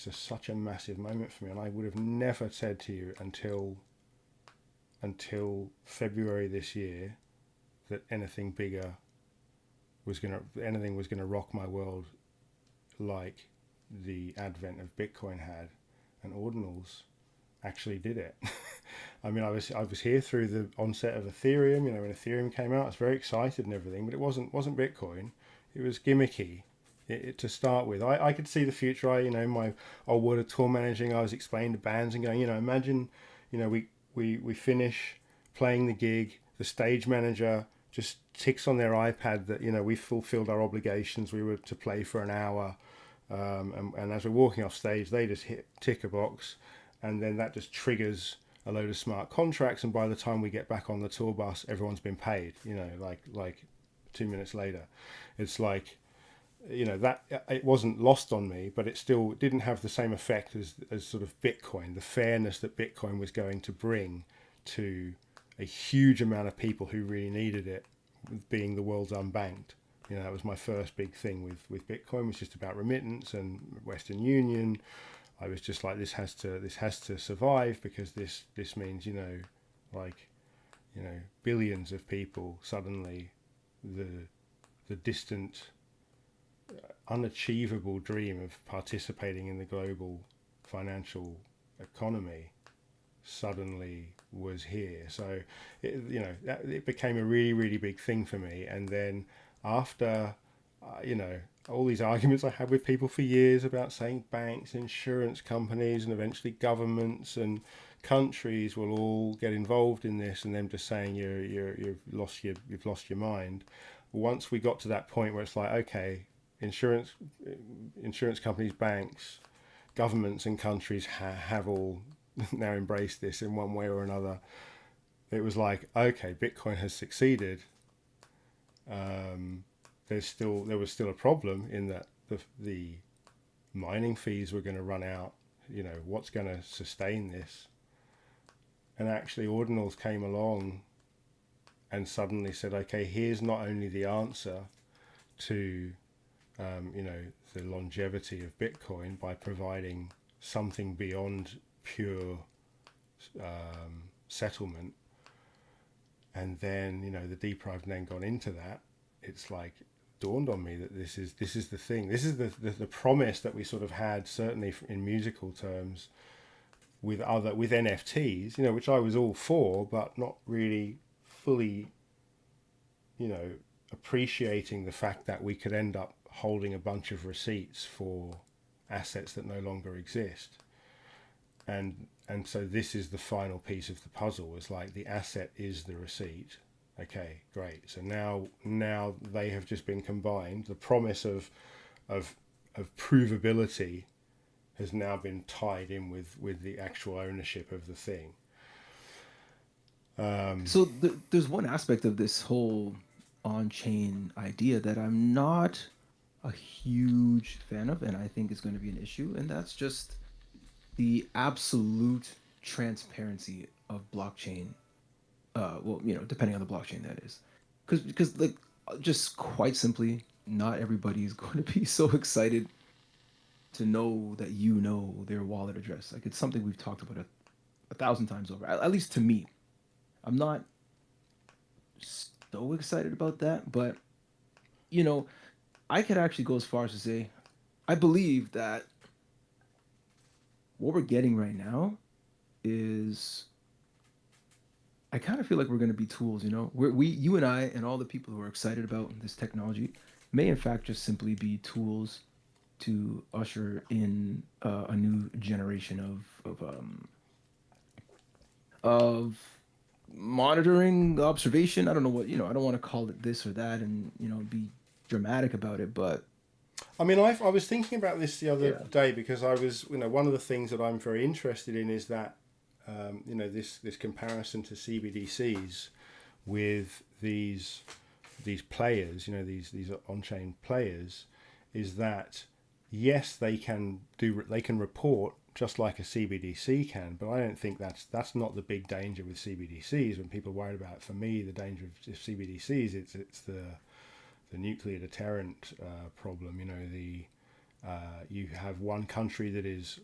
Speaker 18: just such a massive moment for me. And I would have never said to you until February this year that anything was gonna rock my world like the advent of Bitcoin had, and ordinals actually did it. I mean, I was here through the onset of Ethereum. When Ethereum came out, I was very excited and everything, but it wasn't Bitcoin. It was gimmicky. To start with, I could see the future. My old world of tour managing, I was explaining to bands and going, imagine, we finish playing the gig, the stage manager just ticks on their iPad that we fulfilled our obligations. We were to play for an hour, and as we're walking off stage, they just tick a box, and then that just triggers a load of smart contracts. And by the time we get back on the tour bus, everyone's been paid. Like 2 minutes later, it's like. That it wasn't lost on me, but it still didn't have the same effect as sort of Bitcoin, the fairness that Bitcoin was going to bring to a huge amount of people who really needed it, being the world's unbanked. That was my first big thing with Bitcoin, was just about remittance and Western Union. I was just like, this has to survive, because this means billions of people suddenly, the distant, unachievable dream of participating in the global financial economy suddenly was here. So it became a really, really big thing for me. And then after all these arguments I had with people for years about saying banks, insurance companies, and eventually governments and countries will all get involved in this, and them just saying you've lost your mind. Once we got to that point where it's like, okay, insurance companies, banks, governments and countries have all now embraced this in one way or another. It was like, okay, Bitcoin has succeeded. There was still a problem in that the mining fees were going to run out. What's going to sustain this? And actually ordinals came along and suddenly said, okay, here's not only the answer to the longevity of Bitcoin by providing something beyond pure settlement. And then, the deeper I've then gone into that, it's like dawned on me that this is the thing. This is the promise that we sort of had, certainly in musical terms, with NFTs, which I was all for, but not really fully, appreciating the fact that we could end up holding a bunch of receipts for assets that no longer exist. And so this is the final piece of the puzzle. It's like the asset is the receipt. Okay, great. So now they have just been combined. The promise of provability has now been tied in with the actual ownership of the thing.
Speaker 20: So there's one aspect of this whole on-chain idea that I'm not a huge fan of, and I think is going to be an issue, and that's just the absolute transparency of blockchain. Depending on the blockchain, that is, because like, just quite simply, not everybody is going to be so excited to know that their wallet address. Like, it's something we've talked about 1,000 times over. At least to me, I'm not so excited about that, but I could actually go as far as to say, I believe that what we're getting right now is, I kind of feel like we're going to be tools. You and I and all the people who are excited about this technology may in fact just simply be tools to usher in a new generation of monitoring, observation. I don't know what, I don't want to call it this or that and, be dramatic about it, but
Speaker 18: I mean, I was thinking about this the other day because I was, one of the things that I'm very interested in is that, this comparison to CBDCs with these players, these on-chain players, is that yes, they can report just like a CBDC can, but I don't think that's not the big danger with CBDCs. When people are worried about, for me, the danger of CBDCs, it's the nuclear deterrent problem. You have one country that is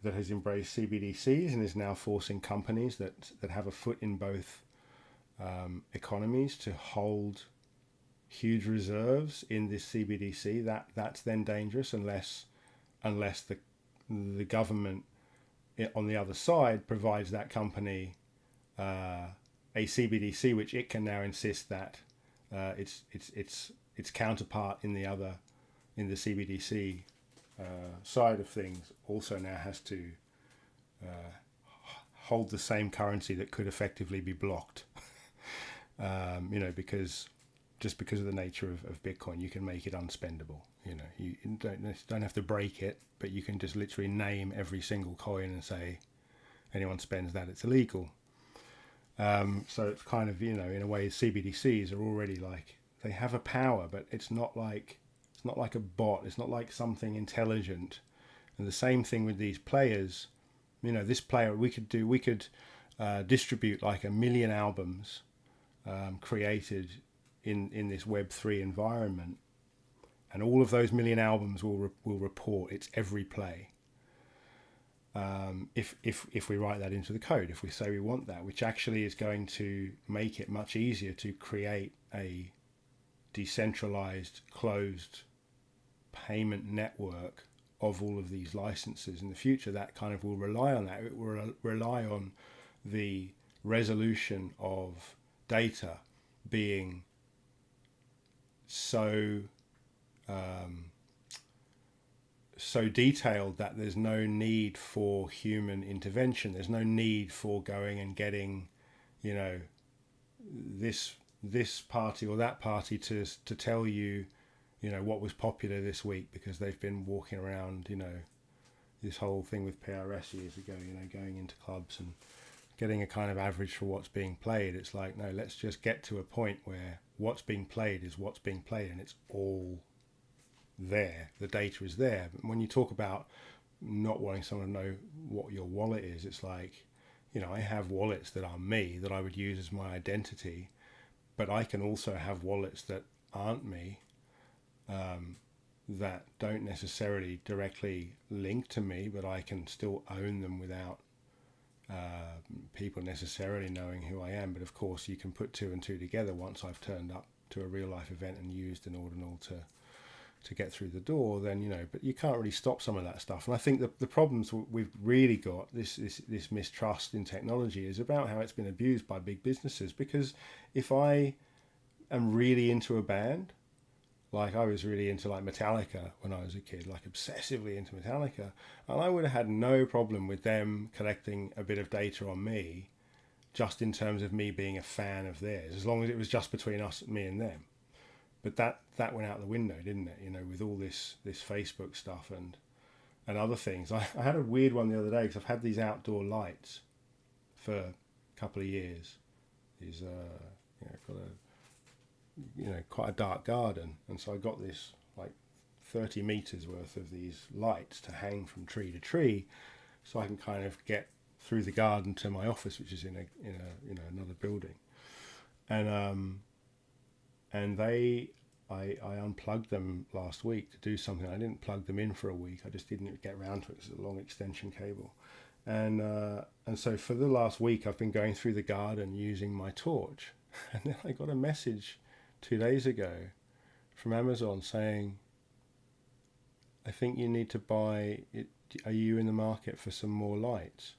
Speaker 18: that has embraced CBDCs and is now forcing companies that have a foot in both economies to hold huge reserves in this CBDC. That's then dangerous unless the government on the other side provides that company a CBDC which it can now insist that its counterpart in the CBDC side of things also now has to hold the same currency that could effectively be blocked. Because of the nature of Bitcoin, you can make it unspendable. You don't have to break it, but you can just literally name every single coin and say, anyone spends that, it's illegal. So it's kind of, in a way, CBDCs are already like, they have a power, but it's not like a bot. It's not like something intelligent. And the same thing with these players. This player, we could distribute like 1 million albums created in this Web3 environment, and all of those 1 million albums will report its every play. If we write that into the code, if we say we want that, which actually is going to make it much easier to create a decentralized, closed payment network of all of these licenses in the future, that kind of will rely on that. It will rely on the resolution of data being so detailed that there's no need for human intervention. There's no need for going and getting, this party or that party to tell you, what was popular this week, because they've been walking around, this whole thing with PRS years ago, going into clubs and getting a kind of average for what's being played. It's like, no, let's just get to a point where what's being played is what's being played, and it's all there. The data is there. But when you talk about not wanting someone to know what your wallet is, it's like, I have wallets that are me, that I would use as my identity, but I can also have wallets that aren't me, that don't necessarily directly link to me, but I can still own them without people necessarily knowing who I am. But of course you can put 2 and 2 together once I've turned up to a real life event and used an ordinal to get through the door, then, but you can't really stop some of that stuff. And I think the problems we've really got, this mistrust in technology, is about how it's been abused by big businesses. Because if I am really into a band, like I was really into like Metallica when I was a kid, like obsessively into Metallica, and I would have had no problem with them collecting a bit of data on me, just in terms of me being a fan of theirs, as long as it was just between us, me and them. But that went out the window, didn't it? With all this Facebook stuff and other things. I had a weird one the other day, because I've had these outdoor lights for a couple of years. These got quite a dark garden, and so I got this like 30 meters worth of these lights to hang from tree to tree, so I can kind of get through the garden to my office, which is in another building. And I unplugged them last week to do something. I didn't plug them in for a week. I just didn't get around to it. It's a long extension cable. And so for the last week, I've been going through the garden using my torch. And then I got a message 2 days ago from Amazon saying, I think you need to buy it. Are you in the market for some more lights?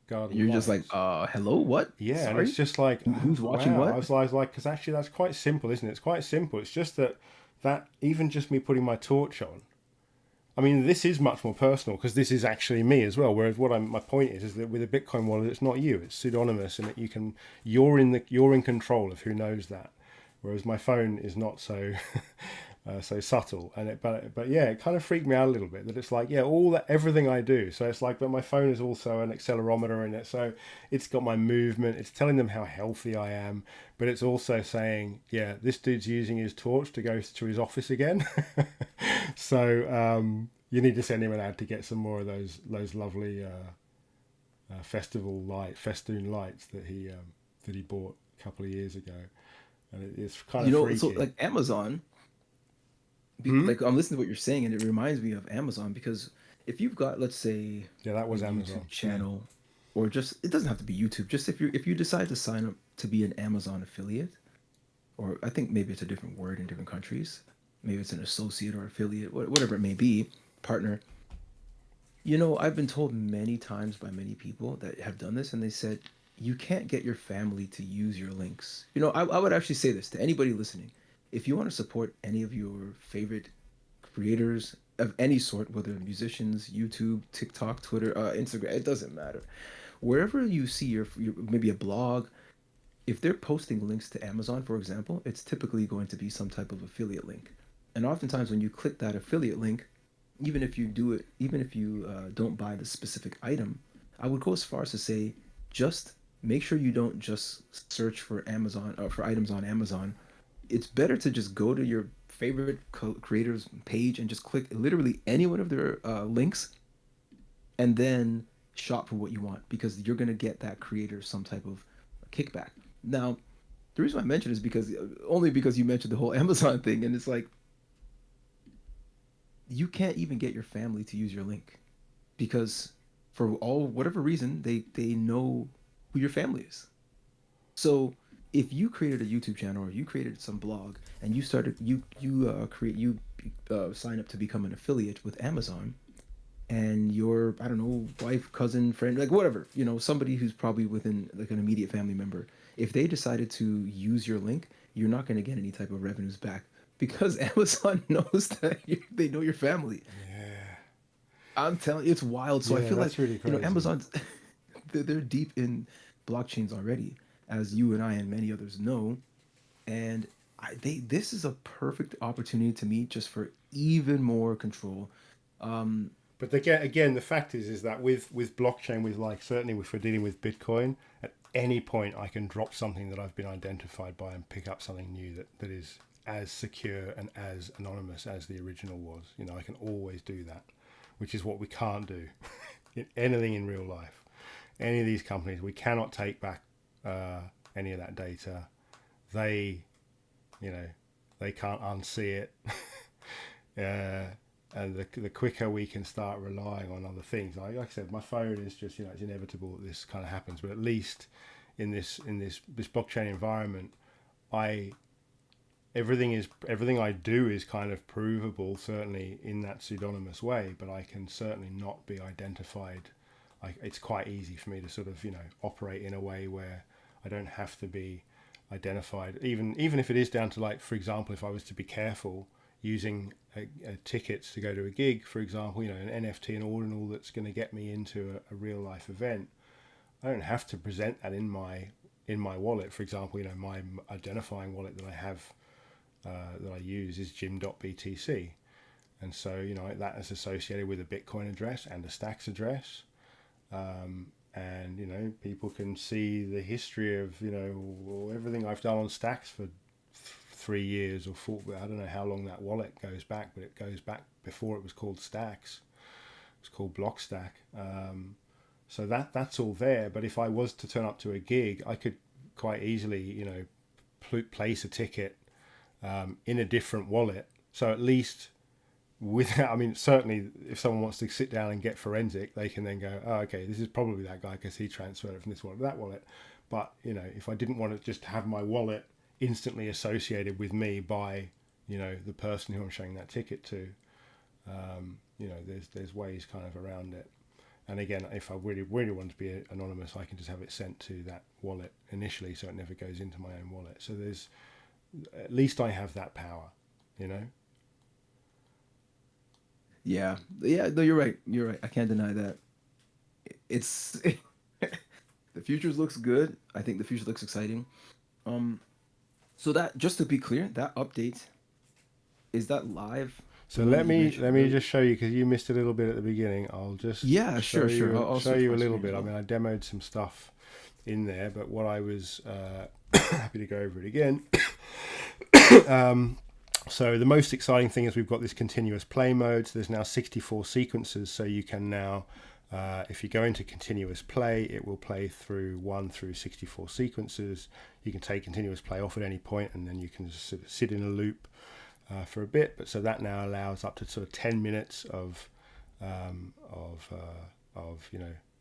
Speaker 18: garden.
Speaker 20: You're
Speaker 18: lights.
Speaker 20: just like, hello, what?
Speaker 18: Yeah,
Speaker 20: Sorry?
Speaker 18: and it's just like,
Speaker 20: who's watching
Speaker 18: wow.
Speaker 20: what?
Speaker 18: I was like, because actually that's quite simple, isn't it? It's quite simple. It's just that even just me putting my torch on. I mean, this is much more personal because this is actually me as well. Whereas my point is that with a Bitcoin wallet, it's not you; it's pseudonymous, and that you're in control of who knows that. Whereas my phone is not so so subtle, and but yeah, it kind of freaked me out a little bit that it's like, yeah, everything I do. So it's like, but my phone is also an accelerometer in it, so it's got my movement. It's telling them how healthy I am, but it's also saying, yeah, this dude's using his torch to go to his office again. So you need to send him an ad to get some more of those lovely festoon lights that he bought a couple of years ago, and it's kind of freaky.
Speaker 20: So like Amazon. Like I'm listening to what you're saying, and it reminds me of Amazon, because if you've got, let's say,
Speaker 18: that was
Speaker 20: a
Speaker 18: Amazon
Speaker 20: YouTube channel, or just, it doesn't have to be YouTube. Just if you decide to sign up to be an Amazon affiliate, or I think maybe it's a different word in different countries. Maybe it's an associate or affiliate, whatever it may be, partner. I've been told many times by many people that have done this, and they said, you can't get your family to use your links. I would actually say this to anybody listening. If you want to support any of your favorite creators of any sort, whether musicians, YouTube, TikTok, Twitter, Instagram, it doesn't matter. Wherever you see your maybe a blog, if they're posting links to Amazon, for example, it's typically going to be some type of affiliate link. And oftentimes when you click that affiliate link, even if you don't buy the specific item, I would go as far as to say, just make sure you don't just search for Amazon or for items on Amazon. It's better to just go to your favorite creators page and just click literally any one of their links, and then shop for what you want, because you're going to get that creator some type of kickback. Now, the reason I mention is because you mentioned the whole Amazon thing, and it's like, you can't even get your family to use your link, because for whatever reason, they know who your family is. So if you created a YouTube channel, or you created some blog, and you started sign up to become an affiliate with Amazon, and your, I don't know, wife, cousin, friend, like whatever, somebody who's probably within like an immediate family member, if they decided to use your link, you're not going to get any type of revenues back, because Amazon knows that they know your family.
Speaker 18: Yeah,
Speaker 20: I'm telling you, it's wild. So I feel like
Speaker 18: really crazy.
Speaker 20: Amazon's they're deep in blockchains already, as you and I and many others know, and this is a perfect opportunity to me just for even more control.
Speaker 18: But again, the fact is that with blockchain, certainly if we're dealing with Bitcoin, at any point I can drop something that I've been identified by and pick up something new that is as secure and as anonymous as the original was. I can always do that, which is what we can't do in anything in real life. Any of these companies, we cannot take back any of that data. They can't unsee it. And the quicker we can start relying on other things, like I said, my phone is just, it's inevitable that this kind of happens. But at least in this blockchain environment, everything I do is kind of provable, certainly in that pseudonymous way. But I can certainly not be identified. It's quite easy for me to sort of operate in a way where I don't have to be identified, even if it is down to, like, for example, if I was to be careful using tickets to go to a gig, for example, an NFT and ordinal that's going to get me into a real life event, I don't have to present that in my wallet. For example, my identifying wallet that I have that I use is jim.btc, and so that is associated with a Bitcoin address and a Stacks address. And people can see the history of everything I've done on Stacks for 3 years or 4. I don't know how long that wallet goes back, but it goes back before it was called Stacks. It was called Blockstack. So that's all there. But if I was to turn up to a gig, I could quite easily place a ticket in a different wallet. So at least certainly if someone wants to sit down and get forensic, they can then go, oh, okay, this is probably that guy because he transferred it from this wallet to that wallet. But if I didn't want to just have my wallet instantly associated with me by the person who I'm showing that ticket to, there's ways kind of around it. And again, if I really want to be anonymous, I can just have it sent to that wallet initially, so it never goes into my own wallet. So at least I have that power, you know.
Speaker 20: Yeah. No, you're right. I can't deny that. It's the future looks good. I think the future looks exciting. So that, just to be clear, that update, is that live?
Speaker 18: So let me just show you, because you missed a little bit at the beginning. I'll just
Speaker 20: sure.
Speaker 18: I'll show you a little bit. I mean, I demoed some stuff in there, but what I was happy to go over it again. So the most exciting thing is we've got this continuous play mode. So there's now 64 sequences. So you can now, if you go into continuous play, it will play through 1 through 64 sequences. You can take continuous play off at any point, and then you can just sort of sit in a loop for a bit. But so that now allows up to sort of 10 minutes of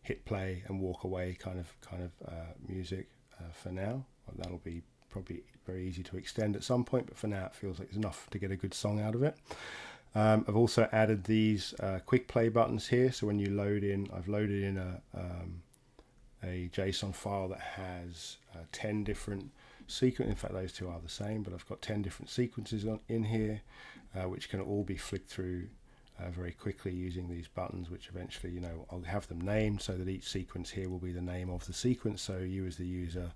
Speaker 18: hit play and walk away kind of music for now. That'll be probably very easy to extend at some point, but for now it feels like there's enough to get a good song out of it. I've also added these quick play buttons here. So when you load in, I've loaded in a JSON file that has 10 different sequences. In fact, those two are the same, but I've got 10 different sequences in here, which can all be flicked through very quickly using these buttons, which eventually, I'll have them named so that each sequence here will be the name of the sequence. So you as the user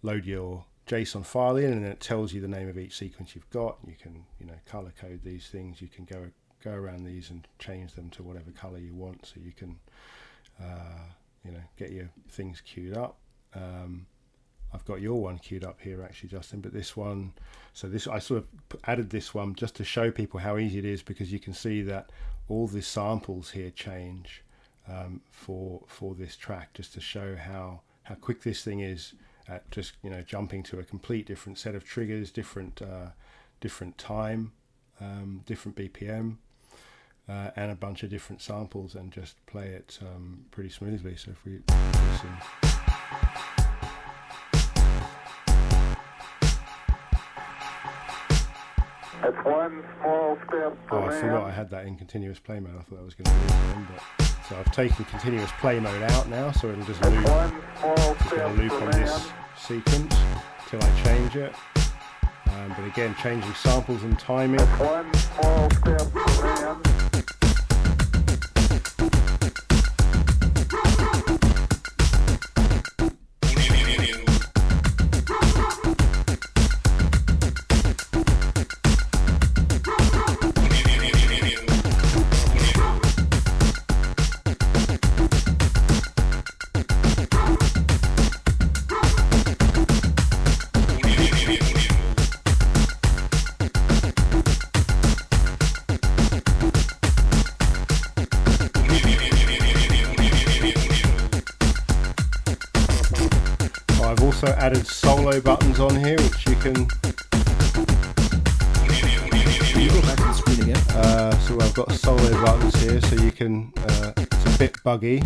Speaker 18: load your JSON file in, and then it tells you the name of each sequence you've got. You can, color code these things. You can go around these and change them to whatever color you want. So you can, get your things queued up. I've got your one queued up here actually, Justin, but this one, I sort of added this one just to show people how easy it is, because you can see that all the samples here change for this track, just to show how quick this thing is at just jumping to a complete different set of triggers, different time, different BPM, and a bunch of different samples, and just play it pretty smoothly. So if we listen.
Speaker 19: That's one small step for man.
Speaker 18: I forgot I had that in continuous play mode. I thought I was going to lose it in, but so I've taken continuous play mode out now, so it'll just loop. It's going to loop on this sequence till I change it. But again, changing samples and timing.
Speaker 19: That's one small step for man.
Speaker 18: Also added solo buttons on here, which you can.
Speaker 20: Can you go back to the screen again?
Speaker 18: So I've got solo buttons here, so you can. It's a bit buggy.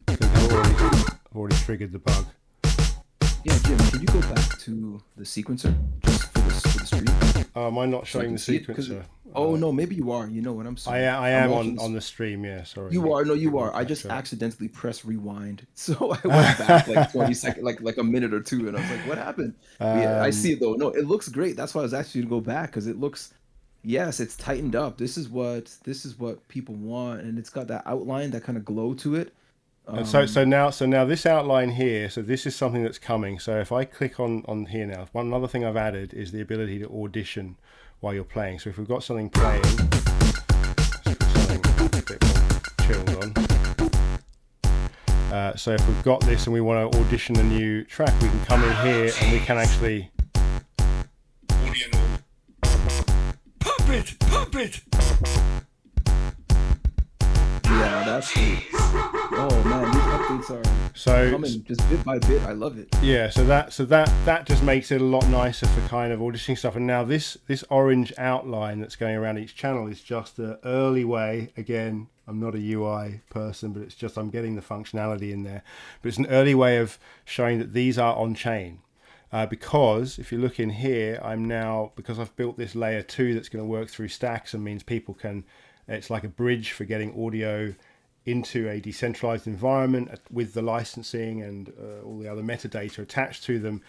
Speaker 18: I've already triggered the bug.
Speaker 20: Yeah, Jim, can you go back to the sequencer just for the stream?
Speaker 18: Am I not showing the sequencer?
Speaker 20: Oh no, maybe you are. You know what I'm saying?
Speaker 18: I am on the stream. Yeah, sorry.
Speaker 20: You are. No, you are. I just accidentally pressed rewind, so I went back like 20 seconds, like a minute or two, and I was like, "What happened?" Yeah, I see it though. No, it looks great. That's why I was asking you to go back, because it looks. Yes, it's tightened up. This is what people want, and it's got that outline, that kind of glow to it.
Speaker 18: So now this outline here, so this is something that's coming. So if I click on here now, another thing I've added is the ability to audition while you're playing. So if we've got something playing, let's put something a bit more chilled on. So if we've got this and we want to audition a new track, we can come in here and we can actually pump it.
Speaker 20: Yeah, that's it. Oh man, these updates are coming just bit by bit. I love it.
Speaker 18: Yeah, so that just makes it a lot nicer for kind of auditioning stuff. And now this orange outline that's going around each channel is just an early way. Again, I'm not a UI person, but it's just I'm getting the functionality in there. But it's an early way of showing that these are on chain. Because if you look in here, because I've built this layer 2 that's going to work through stacks and means people can. It's like a bridge for getting audio into a decentralized environment with the licensing and all the other metadata attached to them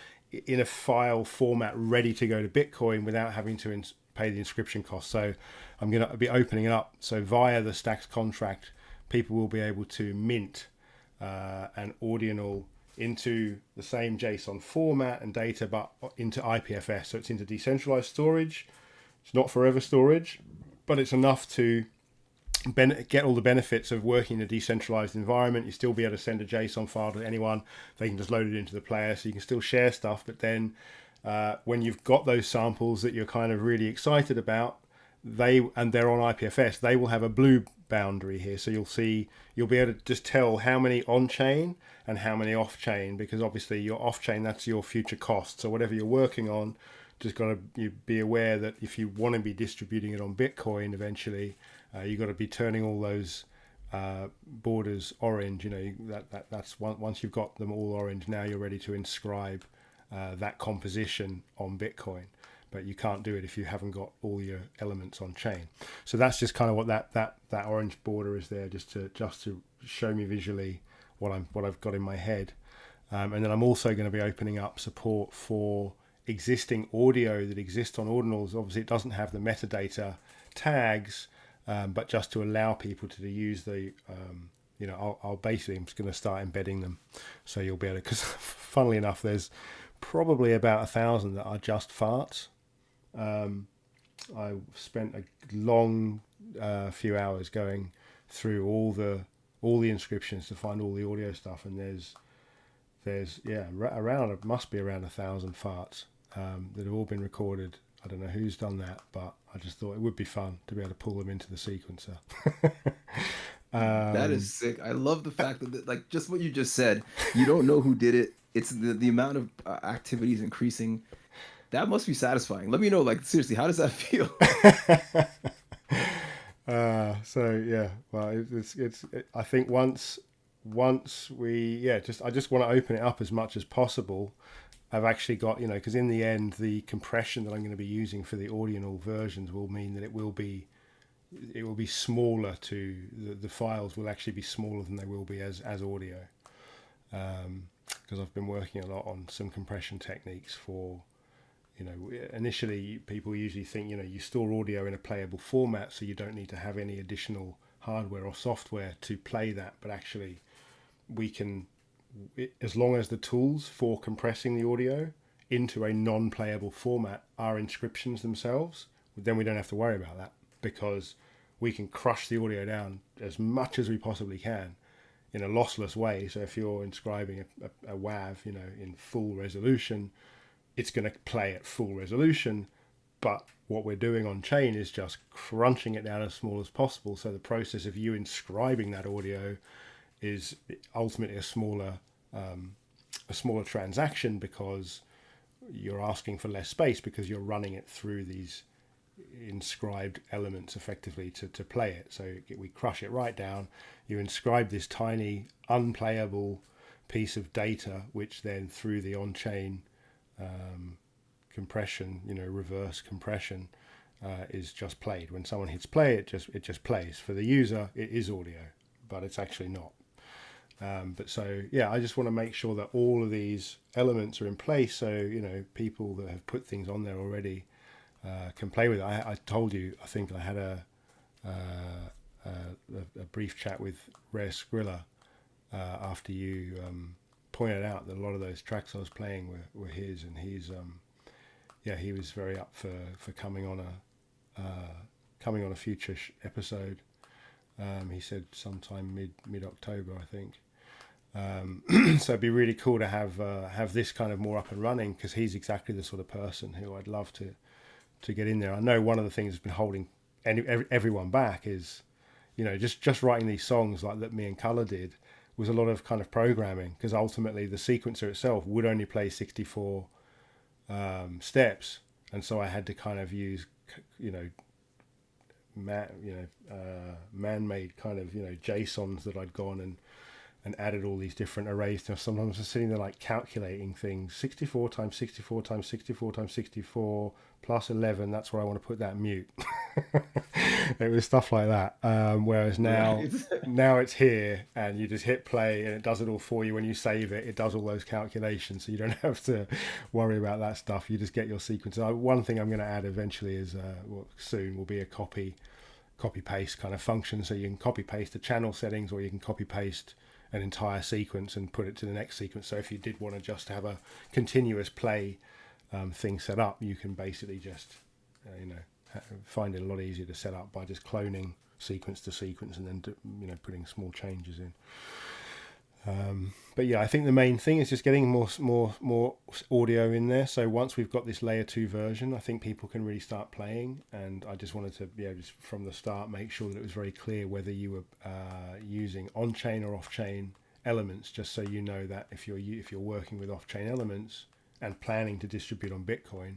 Speaker 18: in a file format ready to go to Bitcoin without having to pay the inscription cost. So I'm going to be opening it up. So via the Stacks contract, people will be able to mint an ordinal into the same JSON format and data, but into IPFS. So it's into decentralized storage. It's not forever storage, but it's enough to get all the benefits of working in a decentralized environment. You still be able to send a JSON file to anyone. They can just load it into the player, so you can still share stuff. But then when you've got those samples that you're kind of really excited about, they're on IPFS, they will have a blue boundary here. So you'll be able to just tell how many on-chain and how many off-chain, because obviously your off-chain, that's your future cost. So whatever you're working on, just got to be aware that if you want to be distributing it on Bitcoin eventually, you've got to be turning all those borders orange. That's once you've got them all orange, now you're ready to inscribe that composition on Bitcoin. But you can't do it if you haven't got all your elements on chain. So that's just kind of what that orange border is there, just to show me visually what I've got in my head. And then I'm also going to be opening up support for existing audio that exists on ordinals. Obviously, it doesn't have the metadata tags, but just to allow people to use the, I'll basically, I'm just going to start embedding them. So you'll be able to, because funnily enough, there's probably about 1,000 that are just farts. I spent a long few hours going through all the inscriptions to find all the audio stuff, and there's it must be around 1,000 farts that have all been recorded. I don't know who's done that, but I just thought it would be fun to be able to pull them into the sequencer.
Speaker 20: That is sick. I love the fact that, like, just what you just said, you don't know who did it. It's the amount of activities increasing. That must be satisfying. Let me know, like, seriously, how does that feel?
Speaker 18: So yeah, well, I think once we, I just want to open it up as much as possible. I've actually got, because in the end, the compression that I'm going to be using for the ordinal versions will mean that it will be smaller the files will actually be smaller than they will be as audio. Because I've been working a lot on some compression techniques for, initially people usually think, you store audio in a playable format, so you don't need to have any additional hardware or software to play that. But actually we can, as long as the tools for compressing the audio into a non-playable format are inscriptions themselves, then we don't have to worry about that, because we can crush the audio down as much as we possibly can in a lossless way. So if you're inscribing a WAV, in full resolution, it's going to play at full resolution. But what we're doing on chain is just crunching it down as small as possible. So the process of you inscribing that audio is ultimately a smaller transaction, because you're asking for less space, because you're running it through these inscribed elements effectively to play it. So we crush it right down. You inscribe this tiny unplayable piece of data, which then through the on-chain compression, reverse compression, is just played. When someone hits play, it just plays. For the user, it is audio, but it's actually not. But so, I just want to make sure that all of these elements are in place, so people that have put things on there already can play with it. I told you, I think I had a brief chat with Rare Skrilla after you pointed out that a lot of those tracks I was playing were his, and he's he was very up for coming on a future episode. He said sometime mid October, I think. So it'd be really cool to have this kind of more up and running, because he's exactly the sort of person who I'd love to get in there. I know one of the things that's been holding everyone back is, just writing these songs like that me and Color did was a lot of kind of programming, because ultimately the sequencer itself would only play 64 steps, and so I had to kind of use man-made kind of JSONs that I'd gone and added all these different arrays to. Sometimes I'm sitting there like calculating things, 64 times 64 times 64 times 64 plus 11, that's where I want to put that mute. It was stuff like that. Whereas now, now it's here, and you just hit play, and it does it all for you. When you save it, it does all those calculations, so you don't have to worry about that stuff. You just get your sequence. One thing I'm going to add eventually is, well, soon, will be a copy paste kind of function, so you can copy paste the channel settings, or you can copy paste an entire sequence and put it to the next sequence. So if you did want to just have a continuous play thing set up, you can basically just find it a lot easier to set up by just cloning sequence to sequence and then putting small changes in. But yeah, I think the main thing is just getting more audio in there. So once we've got this layer 2 version, I think people can really start playing. And I just wanted to, just from the start, make sure that it was very clear whether you were using on-chain or off-chain elements, just so you know that if you're working with off-chain elements and planning to distribute on Bitcoin,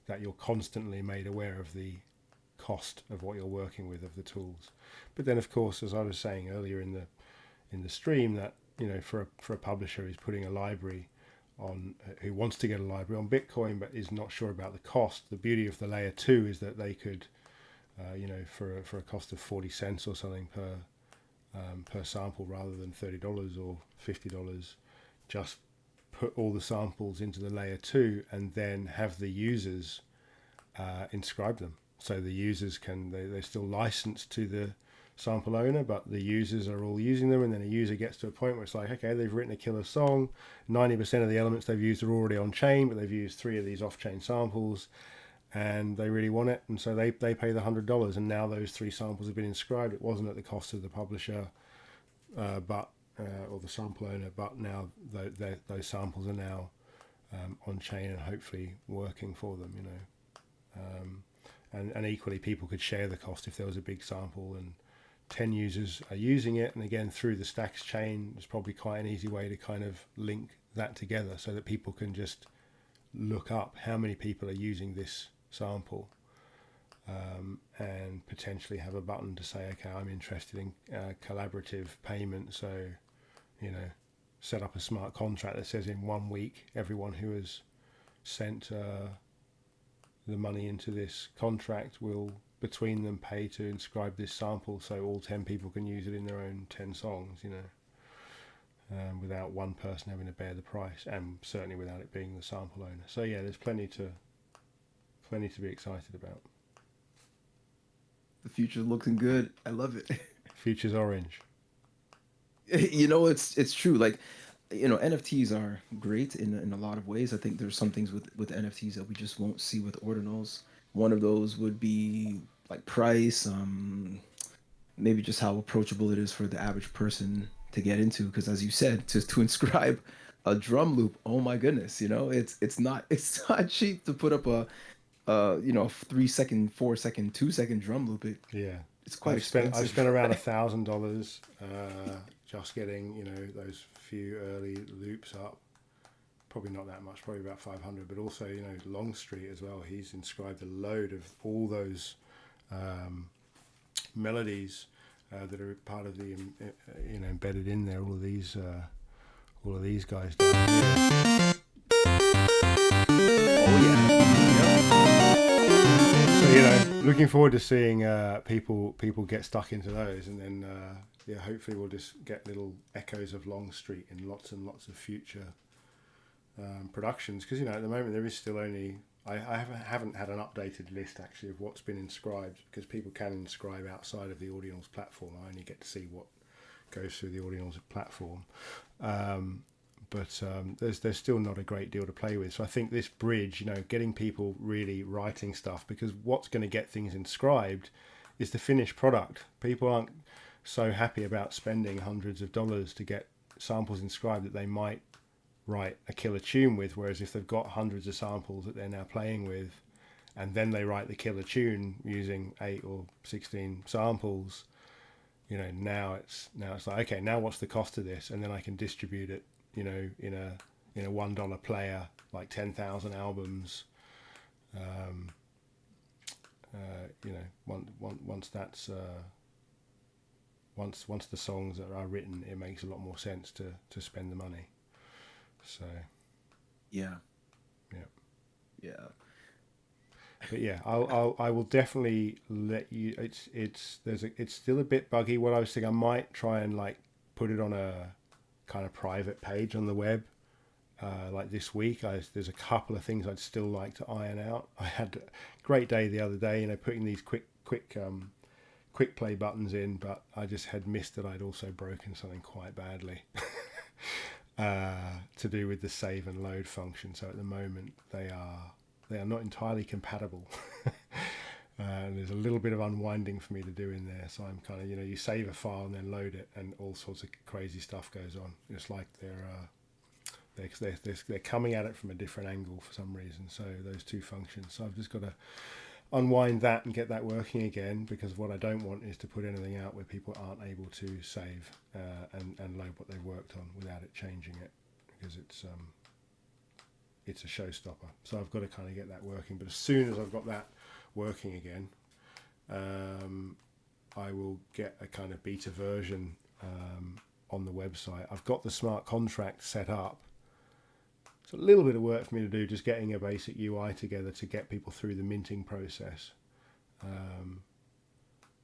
Speaker 18: that you're constantly made aware of the cost of what you're working with, of the tools. But then, of course, as I was saying earlier in the stream, that for a publisher who's putting a library on, who wants to get a library on Bitcoin but is not sure about the cost, the beauty of the layer 2 is that they could, for a cost of 40 cents or something per sample, rather than $30 or $50, just put all the samples into the layer 2 and then have the users inscribe them. So the users they're still licensed to the sample owner, but the users are all using them, and then a user gets to a point where it's like, okay, they've written a killer song, 90% of the elements they've used are already on chain, but they've used 3 of these off-chain samples, and they really want it, and so they pay the $100, and now those 3 samples have been inscribed. It wasn't at the cost of the publisher, or the sample owner, but now those samples are now on chain and hopefully working for them, and equally people could share the cost if there was a big sample and 10 users are using it. And again, through the Stacks chain, there's probably quite an easy way to kind of link that together so that people can just look up how many people are using this sample, and potentially have a button to say, okay, I'm interested in collaborative payment. So, set up a smart contract that says in 1 week, everyone who has sent the money into this contract will, between them, pay to inscribe this sample, so all 10 people can use it in their own 10 songs, without one person having to bear the price, and certainly without it being the sample owner. So yeah, there's plenty to be excited about.
Speaker 20: The future looking good. I love it.
Speaker 18: Future's orange.
Speaker 20: It's true. Like, NFTs are great in a lot of ways. I think there's some things with NFTs that we just won't see with ordinals. One of those would be like price, maybe just how approachable it is for the average person to get into. Because as you said, to inscribe a drum loop, oh my goodness, it's not cheap to put up a 3 second, 4 second, 2 second drum loop. It's quite expensive.
Speaker 18: I've spent around $1,000 just getting those few early loops up. Probably not that much, probably about 500. But also Longstreet as well. He's inscribed a load of all those melodies that are part of the embedded in there. All of these guys down here.
Speaker 20: Oh yeah.
Speaker 18: So looking forward to seeing people get stuck into those, and then hopefully we'll just get little echoes of Longstreet in lots and lots of future productions. Because at the moment there is still only I haven't had an updated list actually of what's been inscribed, because people can inscribe outside of the Ordinals platform. I only get to see what goes through the Ordinals platform. But there's still not a great deal to play with. So I think this bridge, getting people really writing stuff, because what's going to get things inscribed is the finished product. People aren't so happy about spending hundreds of dollars to get samples inscribed that they might write a killer tune with, whereas if they've got hundreds of samples that they're now playing with, and then they write the killer tune using 8 or 16 samples, now it's like, okay, now what's the cost of this? And then I can distribute it in a $1 player, like 10,000 albums. Once the songs are written, it makes a lot more sense to spend the money. So
Speaker 20: yeah.
Speaker 18: But yeah, I will definitely let you. It's still a bit buggy. What I was thinking, I might try and like put it on a kind of private page on the web. Like this week, there's a couple of things I'd still like to iron out. I had a great day the other day, putting these quick play buttons in, but I just had missed that I'd also broken something quite badly. To do with the save and load function. So at the moment they are not entirely compatible. And there's a little bit of unwinding for me to do in there. So I'm kind of, you save a file and then load it, and all sorts of crazy stuff goes on. It's like they're coming at it from a different angle for some reason. So those two functions. So I've just got to unwind that and get that working again, because what I don't want is to put anything out where people aren't able to save and load what they've worked on without it changing it, because it's a showstopper. So I've got to kind of get that working. But as soon as I've got that working again, I will get a kind of beta version on the website. I've got the smart contract set up. It's a little bit of work for me to do, just getting a basic UI together to get people through the minting process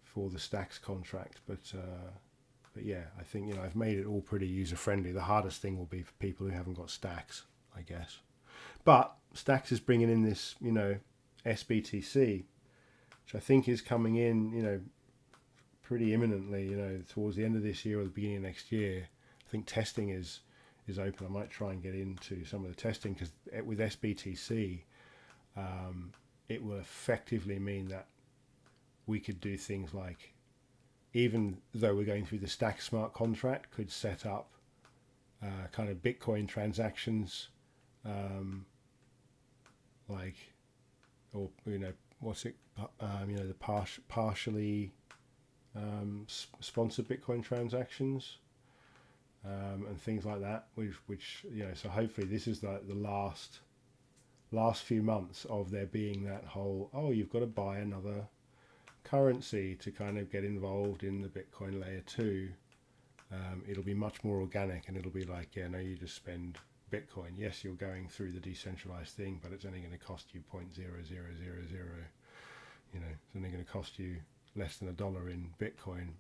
Speaker 18: for the stacks contract. But yeah, I think I've made it all pretty user friendly. The hardest thing will be for people who haven't got stacks, I guess. But stacks is bringing in this SBTC, which I think is coming in pretty imminently. Towards the end of this year or the beginning of next year. I think testing is open. I might try and get into some of the testing, because with SBTC, it will effectively mean that we could do things like, even though we're going through the stack smart contract, could set up kind of Bitcoin transactions, what's it? The partially sponsored Bitcoin transactions. And things like that, which so hopefully this is the last few months of there being that whole, you've got to buy another currency to kind of get involved in the Bitcoin layer 2. It'll be much more organic, and it'll be like, you just spend Bitcoin. Yes, you're going through the decentralized thing, but it's only going to cost you 0.0000. It's only going to cost you less than $1 in Bitcoin.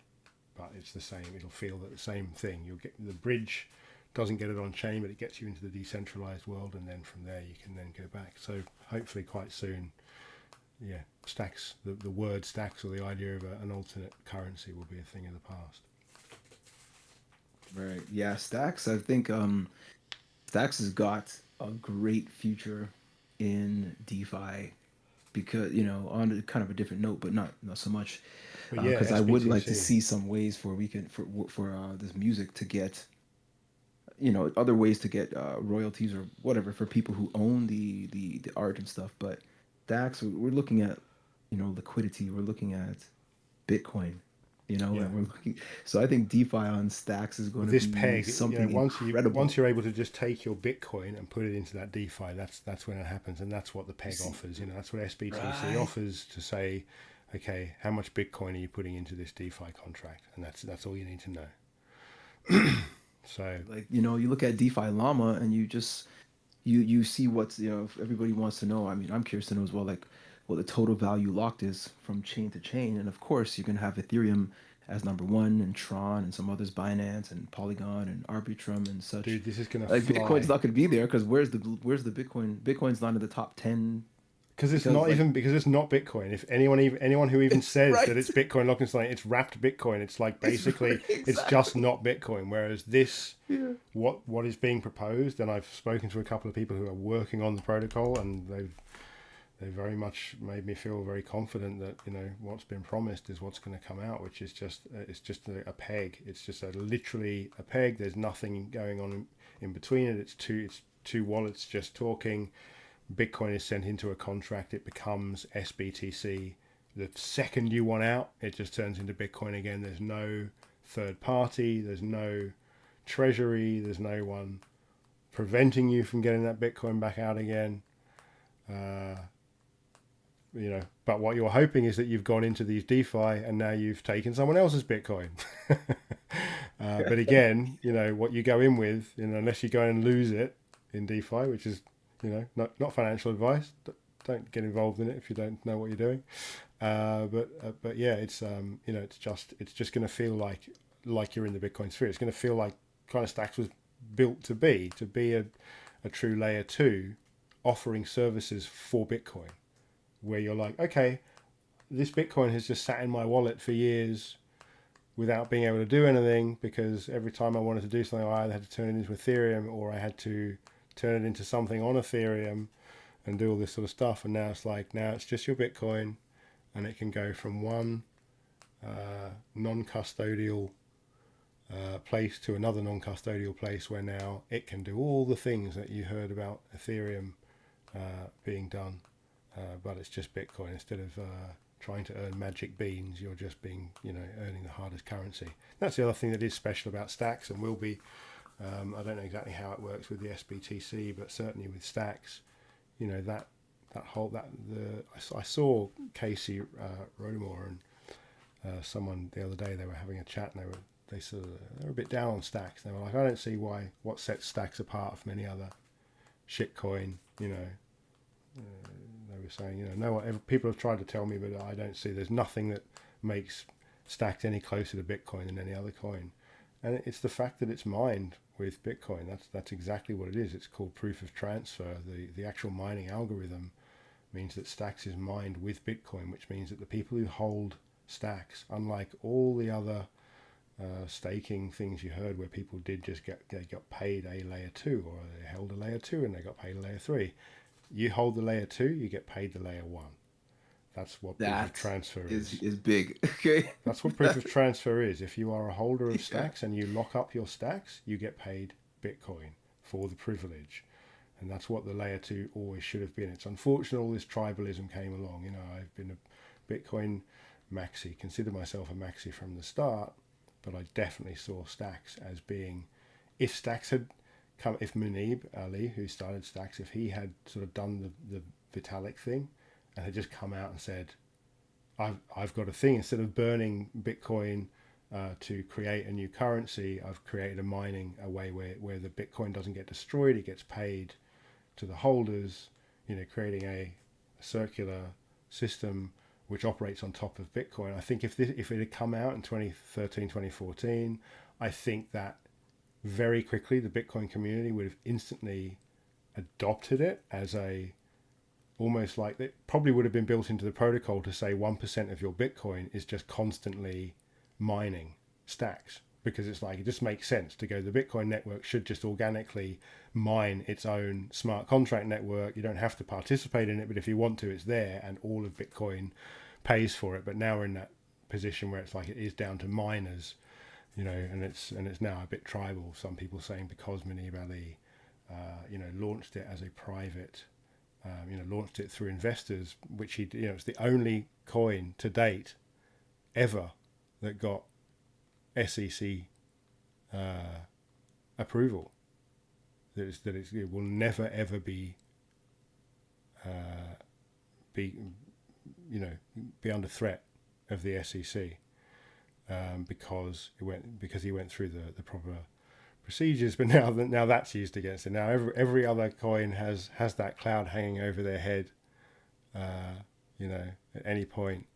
Speaker 18: But it's the same. It'll feel that the same thing. You'll get the bridge, doesn't get it on chain, but it gets you into the decentralized world, and then from there you can then go back. So hopefully quite soon, stacks, the word stacks, or the idea of an alternate currency, will be a thing of the past.
Speaker 20: Right. Yeah. Stacks. I think Stacks has got a great future in DeFi, because on kind of a different note, but not so much. Because I would like to see some ways for this music to get, other ways to get royalties or whatever for people who own the art and stuff. But Stacks, we're looking at, liquidity. We're looking at Bitcoin, and we're looking. So I think DeFi on Stacks is going to be
Speaker 18: peg,
Speaker 20: something incredible.
Speaker 18: Once you're able to just take your Bitcoin and put it into that DeFi, that's when it happens, and that's what the peg offers. That's what SBTC offers, to say, okay, how much Bitcoin are you putting into this DeFi contract? And that's all you need to know. So,
Speaker 20: you look at DeFi Llama, and you see what's, if everybody wants to know. I mean, I'm curious to know as well, what the total value locked is from chain to chain. And of course, you can have Ethereum as number one, and Tron, and some others, Binance and Polygon and Arbitrum and such.
Speaker 18: Dude, this is gonna
Speaker 20: Bitcoin's not gonna be there, because where's the Bitcoin? Bitcoin's not in the top 10.
Speaker 18: Because it's not Bitcoin. If anyone who even says that it's Bitcoin locked in something, it's wrapped Bitcoin. It's like basically it's just not Bitcoin. Whereas this, what is being proposed, and I've spoken to a couple of people who are working on the protocol, and they very much made me feel very confident that what's been promised is what's going to come out, which is just a peg. It's just literally a peg. There's nothing going on in between it. It's two wallets just talking. Bitcoin is sent into a contract, it becomes SBTC. The second you want out, it just turns into Bitcoin again. There's no third party, there's no treasury, there's no one preventing you from getting that Bitcoin back out again. But what you're hoping is that you've gone into these DeFi and now you've taken someone else's Bitcoin. But again, what you go in with, unless you go and lose it in DeFi, which is not financial advice, don't get involved in it if you don't know what you're doing. But yeah, it's it's just going to feel like you're in the Bitcoin sphere. It's going to feel like kind of Stacks was built to be a true layer 2 offering services for Bitcoin, where you're like, okay, this Bitcoin has just sat in my wallet for years without being able to do anything, because every time I wanted to do something, I either had to turn it into Ethereum or I had to turn it into something on Ethereum and do all this sort of stuff. And now it's just your Bitcoin, and it can go from one non-custodial place to another non-custodial place, where now it can do all the things that you heard about Ethereum being done, but it's just Bitcoin. Instead of trying to earn magic beans, you're just earning the hardest currency. That's the other thing that is special about Stacks, and will be. I don't know exactly how it works with the SBTC, but certainly with Stacks, I saw Casey Rodemore and someone the other day. They were having a chat, and they were a bit down on Stacks. They were like, I don't see what sets Stacks apart from any other shitcoin. They were saying, people have tried to tell me, but I don't see. There's nothing that makes Stacks any closer to Bitcoin than any other coin, and it's the fact that it's mined with Bitcoin. That's exactly what it is. It's called proof of transfer. The actual mining algorithm means that Stacks is mined with Bitcoin, which means that the people who hold Stacks, unlike all the other staking things you heard where people did just got paid a layer 2, or they held a layer 2 and they got paid a layer 3. You hold the layer 2, you get paid the layer 1. That's what proof of transfer is
Speaker 20: big. Okay.
Speaker 18: That's what proof of transfer is. If you are a holder of Stacks and you lock up your Stacks, you get paid Bitcoin for the privilege. And that's what the layer 2 always should have been. It's unfortunate all this tribalism came along. I've been a Bitcoin maxi, consider myself a maxi from the start, but I definitely saw Stacks as being, if Stacks had come, if Munib Ali, who started Stacks, if he had sort of done the Vitalik thing and had just come out and said, I've got a thing, instead of burning Bitcoin to create a new currency, I've created a way where the Bitcoin doesn't get destroyed, it gets paid to the holders, creating a circular system which operates on top of Bitcoin. I think if it had come out in 2013, 2014, I think that very quickly the Bitcoin community would have instantly adopted it as almost like it probably would have been built into the protocol to say 1% of your Bitcoin is just constantly mining Stacks, because it's like, it just makes sense to go, the Bitcoin network should just organically mine its own smart contract network. You don't have to participate in it, but if you want to, it's there, and all of Bitcoin pays for it. But now we're in that position where it's like it is down to miners, and it's now a bit tribal. Some people saying because Munib Ali launched it as a private, launched it through investors, which it's the only coin to date ever that got SEC approval. It will never ever be under threat of the SEC, because he went through the proper procedures. But now that's used against it. Now every other coin has that cloud hanging over their head, at any point.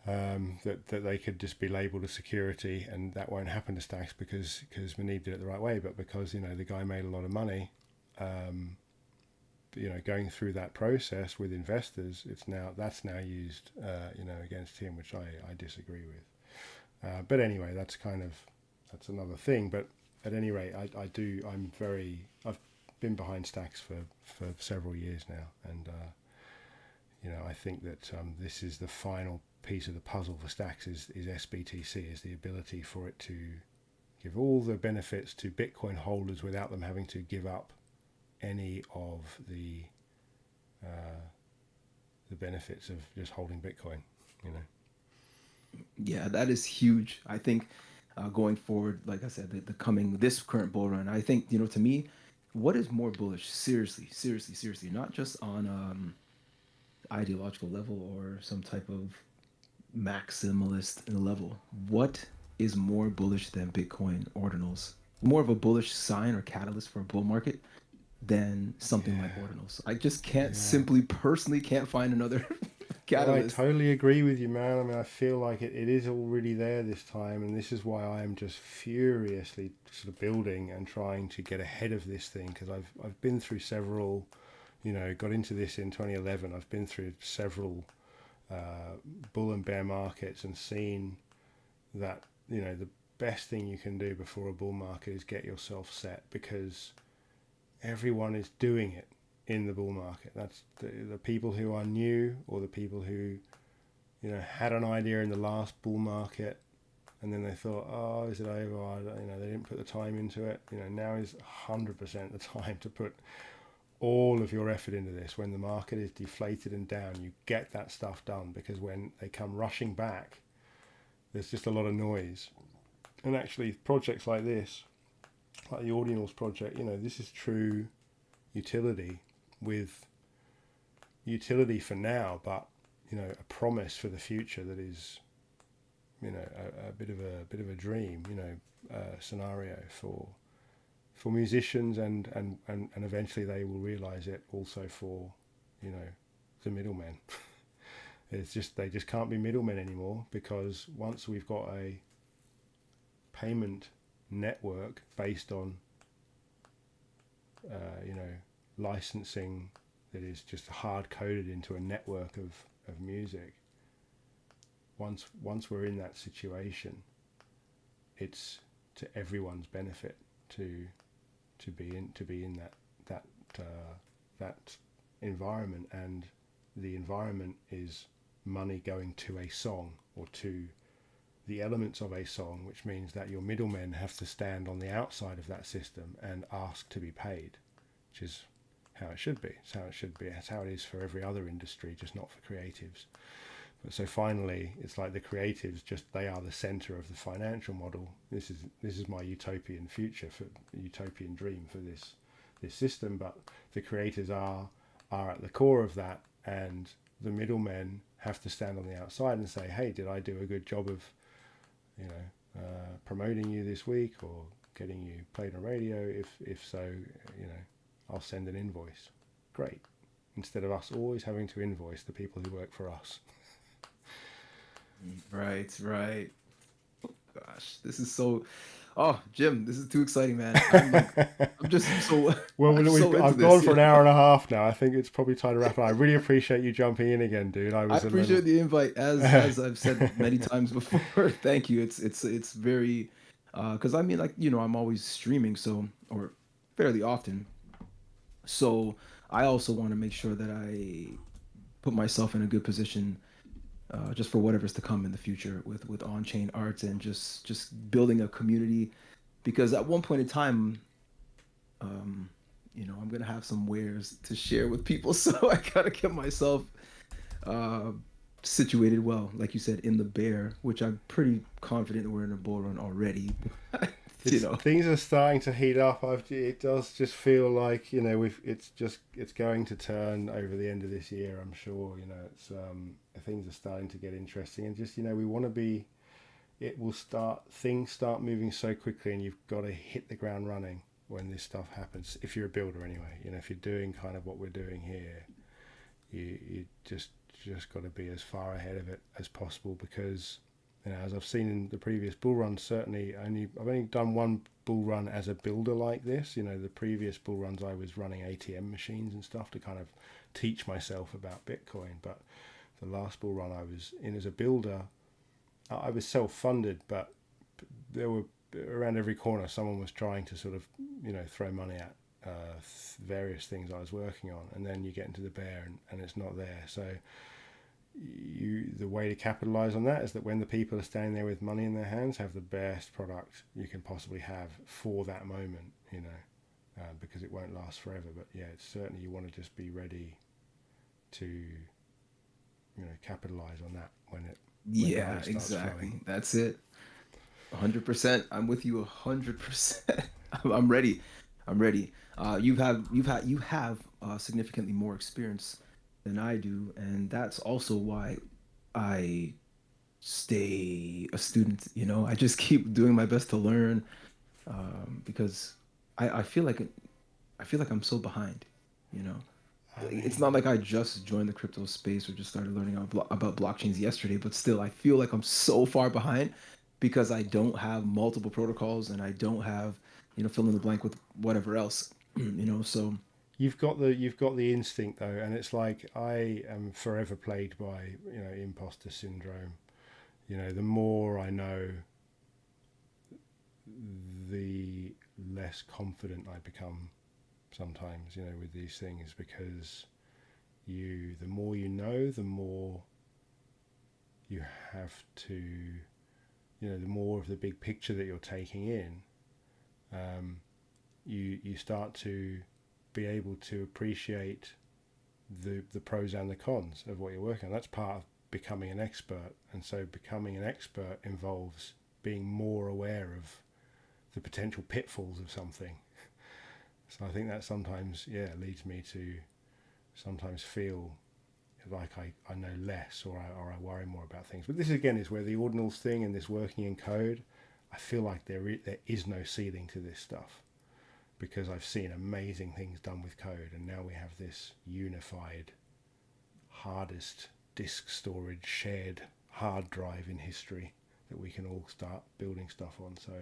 Speaker 18: That they could just be labelled a security, and that won't happen to Stacks because Munib did it the right way, but because the guy made a lot of money, going through that process with investors, that's now used against him, which I disagree with. But anyway, that's another thing. But at any rate, I've been behind Stacks for several years now, and I think that this is the final piece of the puzzle for Stacks is SBTC, is the ability for it to give all the benefits to Bitcoin holders without them having to give up any of the benefits of just holding Bitcoin.
Speaker 20: Yeah, that is huge. I think going forward, like I said, this current bull run, I think, to me, what is more bullish? Seriously, not just on ideological level or some type of maximalist level. What is more bullish than Bitcoin ordinals? More of a bullish sign or catalyst for a bull market? than something like ordinals. I just can't personally can't find another catalyst.
Speaker 18: I totally agree with you, man. I mean, I feel like it is already there this time, and this is why I am just furiously sort of building and trying to get ahead of this thing, because I've been through several, got into this in 2011. I've been through several bull and bear markets and seen that, the best thing you can do before a bull market is get yourself set, because everyone is doing it in the bull market. That's the people who are new, or the people who, had an idea in the last bull market, and then they thought, oh, is it over? They didn't put the time into it. Now is 100% the time to put all of your effort into this. When the market is deflated and down, you get that stuff done, because when they come rushing back, there's just a lot of noise. And actually, projects like this, like the Ordinals project, this is true utility, with utility for now, but a promise for the future that is, a bit of a dream, scenario for musicians, and eventually they will realize it also for, the middlemen. It's just, they just can't be middlemen anymore, because once we've got a payment network based on licensing that is just hard coded into a network of music, once we're in that situation, it's to everyone's benefit to be in that environment. And the environment is money going to a song, or to the elements of a song, which means that your middlemen have to stand on the outside of that system and ask to be paid, which is how it should be. It's how it should be. It's how it is for every other industry, just not for creatives. But so finally, it's like the creatives, they are the center of the financial model. This is my utopian future, for utopian dream for this system. But the creators are at the core of that, and the middlemen have to stand on the outside and say, hey, did I do a good job of promoting you this week, or getting you played on radio? If so, I'll send an invoice. Great. Instead of us always having to invoice the people who work for us.
Speaker 20: Right. Gosh, this is so. Oh, Jim, this is too exciting, man. I'm just so.
Speaker 18: Well, I've
Speaker 20: this.
Speaker 18: gone for an hour and a half now. I think it's probably time to wrap up. I really appreciate you jumping in again, dude.
Speaker 20: I appreciate the invite, as I've said many times before. Thank you. It's very, because I mean, like, I'm always streaming, or fairly often. So I also want to make sure that I put myself in a good position, just for whatever's to come in the future with on-chain arts, and just building a community, because at one point in time, I'm gonna have some wares to share with people, so I gotta get myself situated well, like you said, in the bear, which I'm pretty confident we're in a bull run already.
Speaker 18: Things are starting to heat up. It does just feel like it's going to turn over the end of this year. I'm sure things are starting to get interesting, and just we want to be. Things start moving so quickly, and you've got to hit the ground running when this stuff happens. If you're a builder, anyway, if you're doing kind of what we're doing here, you just got to be as far ahead of it as possible, because. As I've seen in the previous bull runs, certainly I've only done one bull run as a builder like this. The previous bull runs I was running ATM machines and stuff to kind of teach myself about Bitcoin. But the last bull run I was in as a builder, I was self-funded, but there were around every corner someone was trying to sort of throw money at various things I was working on, and then you get into the bear and it's not there. So the way to capitalize on that is that when the people are standing there with money in their hands, have the best product you can possibly have for that moment, because it won't last forever. But yeah, it's certainly, you want to just be ready to capitalize on that when
Speaker 20: exactly flowing. That's it. 100%. I'm with you 100%. I'm ready. You have significantly more experience than I do, and that's also why I stay a student. I just keep doing my best to learn, because I feel like I feel like I'm so behind, you know. It's not like I just joined the crypto space or just started learning about blockchains yesterday, but still I feel like I'm so far behind because I don't have multiple protocols and I don't have, you know, fill in the blank with whatever else, you know. So
Speaker 18: you've got the instinct though, and it's like I am forever plagued by, you know, imposter syndrome. You know, the more I know, the less confident I become sometimes, you know, with these things, because the more you know, the more you have to, you know, the more of the big picture that you're taking in, you start to be able to appreciate the pros and the cons of what you're working on. That's part of becoming an expert, and so becoming an expert involves being more aware of the potential pitfalls of something. So I think that sometimes, leads me to sometimes feel like I know less, or I worry more about things. But this again is where the ordinals thing and this working in code, I feel like there is no ceiling to this stuff, because I've seen amazing things done with code, and now we have this unified, hardest disk storage, shared hard drive in history that we can all start building stuff on. So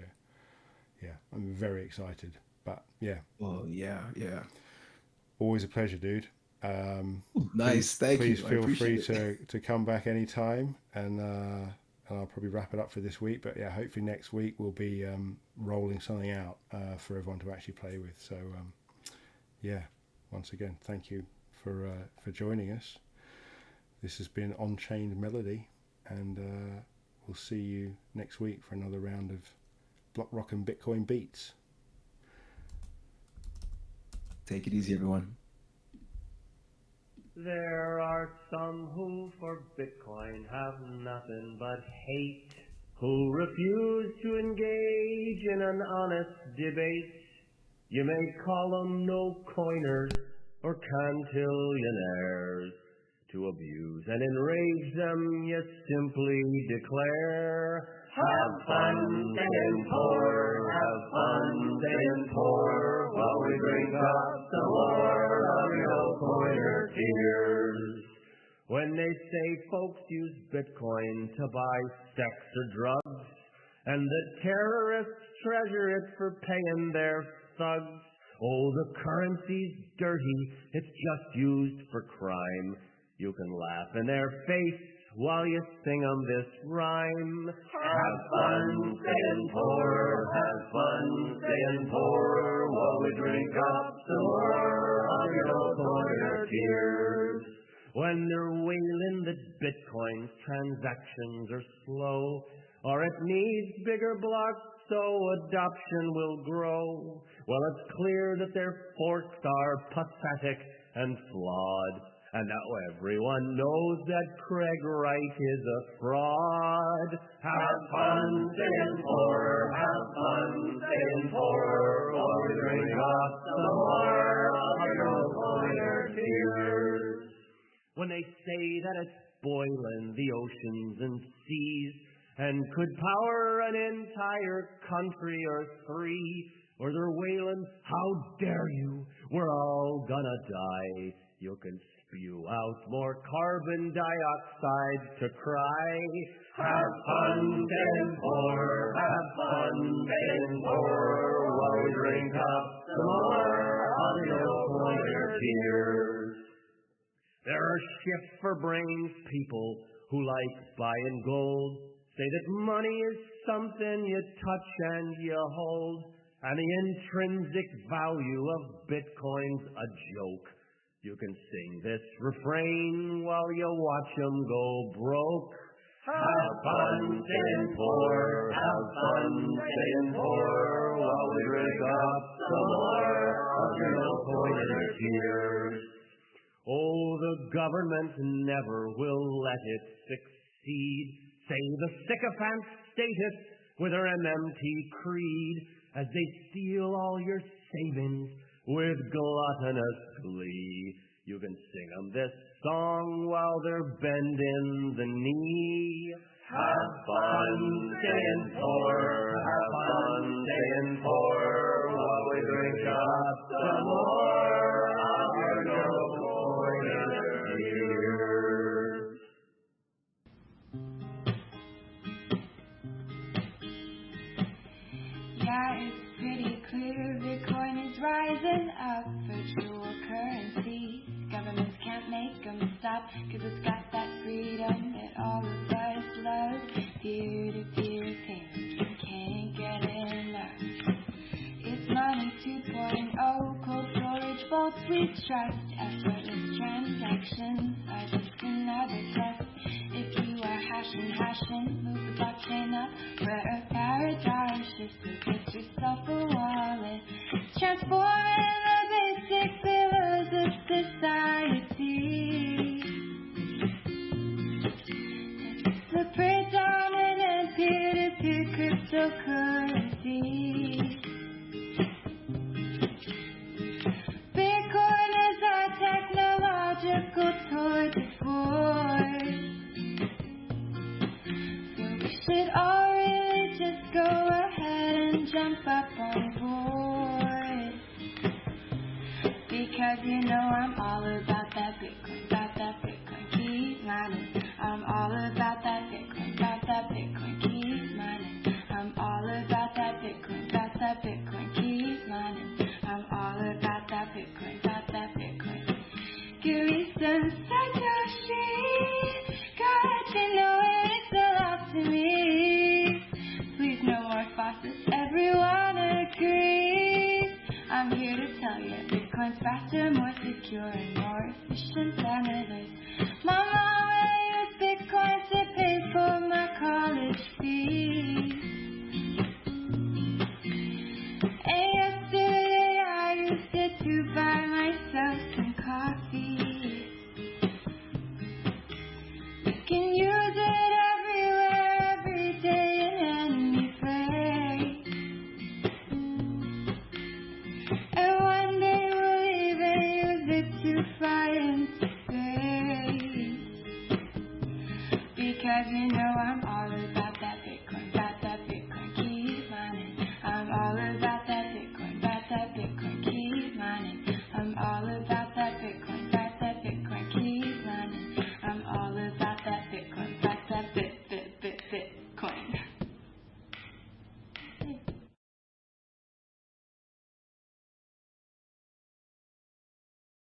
Speaker 18: yeah, I'm very excited. But yeah.
Speaker 20: Oh yeah.
Speaker 18: Always a pleasure, dude.
Speaker 20: Nice, thank you.
Speaker 18: Please feel free to come back anytime, and I'll probably wrap it up for this week. But yeah, hopefully next week we'll be rolling something out for everyone to actually play with. So yeah, once again, thank you for joining us. This has been On-Chain Melody, and we'll see you next week for another round of Block Rock and Bitcoin Beats.
Speaker 20: Take it easy, everyone.
Speaker 21: There are some who for Bitcoin have nothing but hate, who refuse to engage in an honest debate. You may call them no-coiners or cantillionaires. To abuse and enrage them, you simply declare, have fun, staying poor, have fun, staying poor, while we drink up some more of your no-coiner tears. When they say folks use Bitcoin to buy sex or drugs, and the terrorists treasure it for paying their thugs, oh, the currency's dirty, it's just used for crime. You can laugh in their face while you sing 'em this rhyme. Have fun, staying poor, have fun, staying poor, while we drink up some more of your no-coiner tears. When they're wailing that Bitcoin's transactions are slow, or it needs bigger blocks so adoption will grow, well, it's clear that their forks are pathetic and flawed. And now everyone knows that Craig Wright is a fraud. Have fun, staying poor, have fun, staying poor, while we drink up some more of your no-coiner tears. When they say that it's boiling the oceans and seas, and could power an entire country or three, or they're wailing, how dare you, we're all gonna die, you can spew out more carbon dioxide to cry. Have fun, staying poor, have fun, staying poor, while we drink up some more of your no-coiner tears. There are shift-for-brains people who like buying gold, say that money is something you touch and you hold, and the intrinsic value of Bitcoin's a joke. You can sing this refrain while you watch 'em go broke. Have fun, staying poor, have fun, staying poor, while we drink up some more of your no-coiner tears. Oh, the government never will let it succeed. Say the sycophant statists with their MMT creed, as they steal all your savings with gluttonous glee. You can sing 'em this song while they're bending the knee. Have fun, staying poor, have fun, staying poor, while we drink up some more of your no-pointers here.
Speaker 1: Yeah, it's pretty clear Bitcoin is rising up. Virtual currencies, governments can't make them stop, cause it's got that freedom that all of us love. Peer-to-peer payments, we can't get enough. It's money 2.0, cold storage vaults we trust. Effortless transactions are just another test. If you are hashing, move the blockchain up. We're a paradigm shift, so get yourself a wallet. Transforming the basic pillars of society. It's the predominant peer-to-peer cryptocurrency. Bitcoin is our technological tour de force. Should all really just go ahead and jump up on board. Because you know I'm all about that Bitcoin, keep mining. I'm all about that Bitcoin, keep mining. I'm all about that Bitcoin, keep mining. I'm all about that Bitcoin. Give me some Satoshi, God, you know it's a lot to me. Please no more faucets, everyone agrees. I'm here to tell you, Bitcoin's faster, more secure, and more efficient than it is. My mama used Bitcoin to pay for my college fees. And yesterday I used it to buy myself some coffee. You can use it everywhere, every day, in any place. And one day we'll even use it to fly into space. Because you know I'm all about that Bitcoin, keep mining. I'm all about that Bitcoin, keep mining. I'm all about that Bitcoin, keep mining. I'm all about that Bitcoin, Bitcoin.